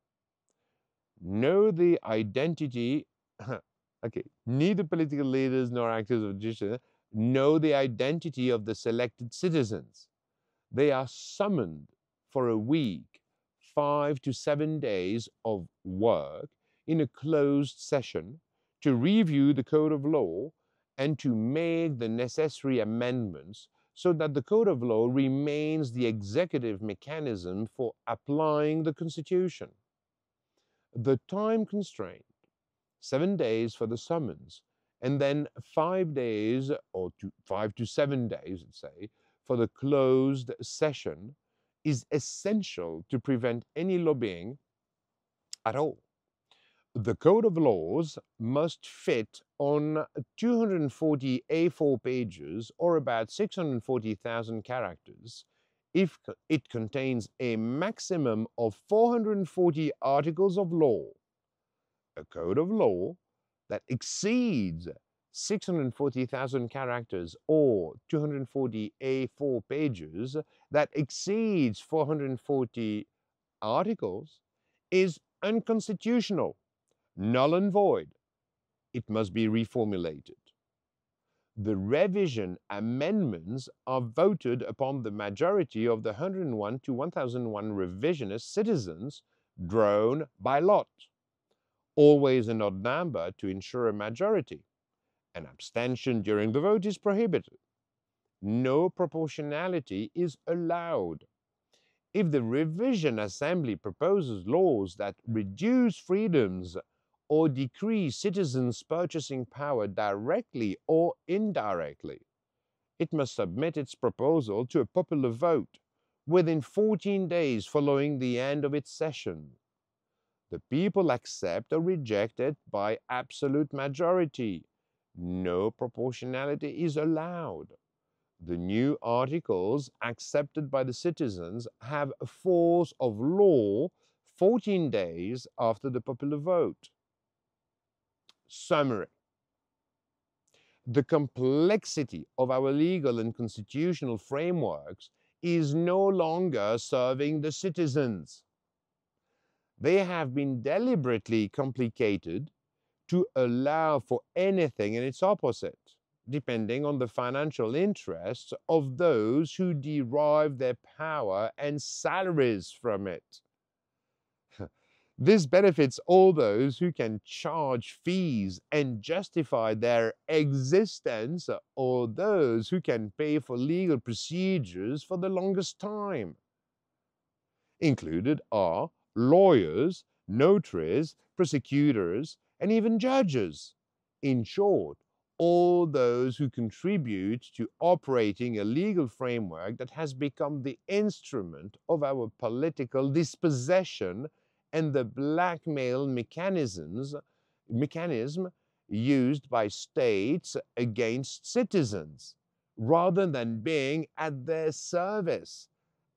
S1: know the identity. Neither political leaders nor actors of the judicial system know the identity of the selected citizens. They are summoned for a week, 5 to 7 days of work in a closed session to review the Code of Law and to make the necessary amendments so that the Code of Law remains the executive mechanism for applying the Constitution. The time constraint, 7 days for the summons, and then 5 days, or 5 to 7 days, let's say, for the closed session, is essential to prevent any lobbying at all. The Code of Laws must fit on 240 A4 pages, or about 640,000 characters, if it contains a maximum of 440 articles of law. A code of law that exceeds 640,000 characters or 240 A4 pages, that exceeds 440 articles, is unconstitutional, null and void. It must be reformulated. The revision amendments are voted upon the majority of the 101 to 1001 revisionist citizens drawn by lot, always an odd number to ensure a majority. An abstention during the vote is prohibited. No proportionality is allowed. If the revision assembly proposes laws that reduce freedoms or decrease citizens' purchasing power directly or indirectly, it must submit its proposal to a popular vote within 14 days following the end of its session. The people accept or reject it by absolute majority. No proportionality is allowed. The new articles accepted by the citizens have a force of law 14 days after the popular vote. Summary. The complexity of our legal and constitutional frameworks is no longer serving the citizens. They have been deliberately complicated to allow for anything and its opposite, depending on the financial interests of those who derive their power and salaries from it. This benefits all those who can charge fees and justify their existence, or those who can pay for legal procedures for the longest time. Included are lawyers, notaries, prosecutors, and even judges. In short, all those who contribute to operating a legal framework that has become the instrument of our political dispossession and the blackmail mechanism used by states against citizens, rather than being at their service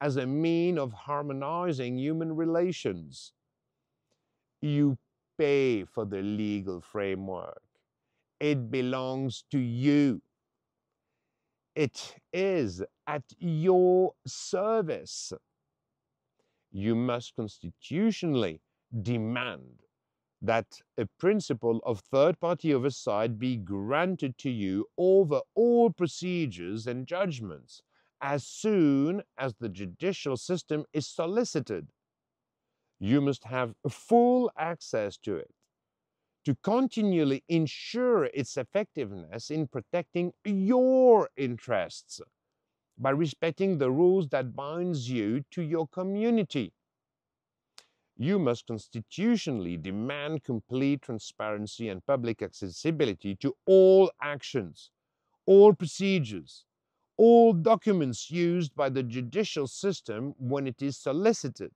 S1: as a mean of harmonizing human relations. You pay for the legal framework. It belongs to you. It is at your service. You must constitutionally demand that a principle of third-party oversight be granted to you over all procedures and judgments as soon as the judicial system is solicited. You must have full access to it to continually ensure its effectiveness in protecting your interests by respecting the rules that binds you to your community. You must constitutionally demand complete transparency and public accessibility to all actions, all procedures, all documents used by the judicial system when it is solicited.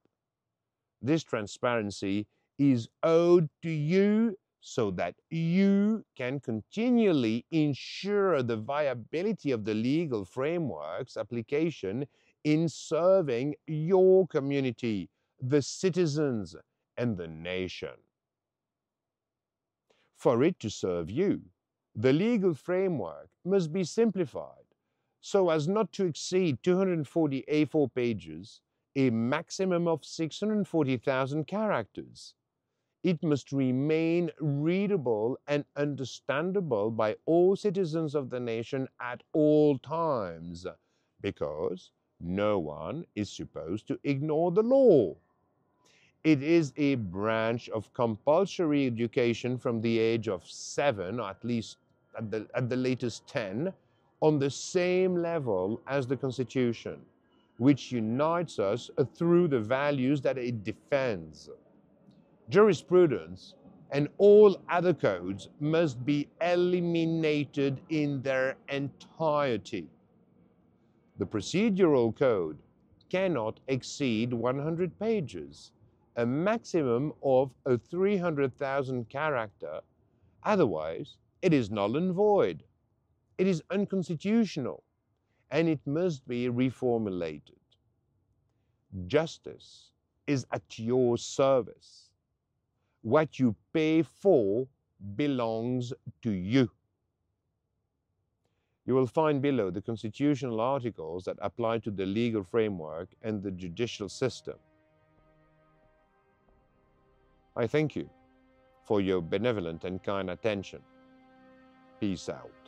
S1: This transparency is owed to you so that you can continually ensure the viability of the legal framework's application in serving your community, the citizens, and the nation. For it to serve you, the legal framework must be simplified so as not to exceed 240 A4 pages, a maximum of 640,000 characters. It must remain readable and understandable by all citizens of the nation at all times, because no one is supposed to ignore the law. It is a branch of compulsory education from the age of 7, or at least at the latest 10, on the same level as the Constitution, which unites us through the values that it defends. Jurisprudence and all other codes must be eliminated in their entirety. The procedural code cannot exceed 100 pages, a maximum of 300,000 character. Otherwise, it is null and void. It is unconstitutional, and it must be reformulated. Justice is at your service. What you pay for belongs to you. You will find below the constitutional articles that apply to the legal framework and the judicial system. I thank you for your benevolent and kind attention. Peace out.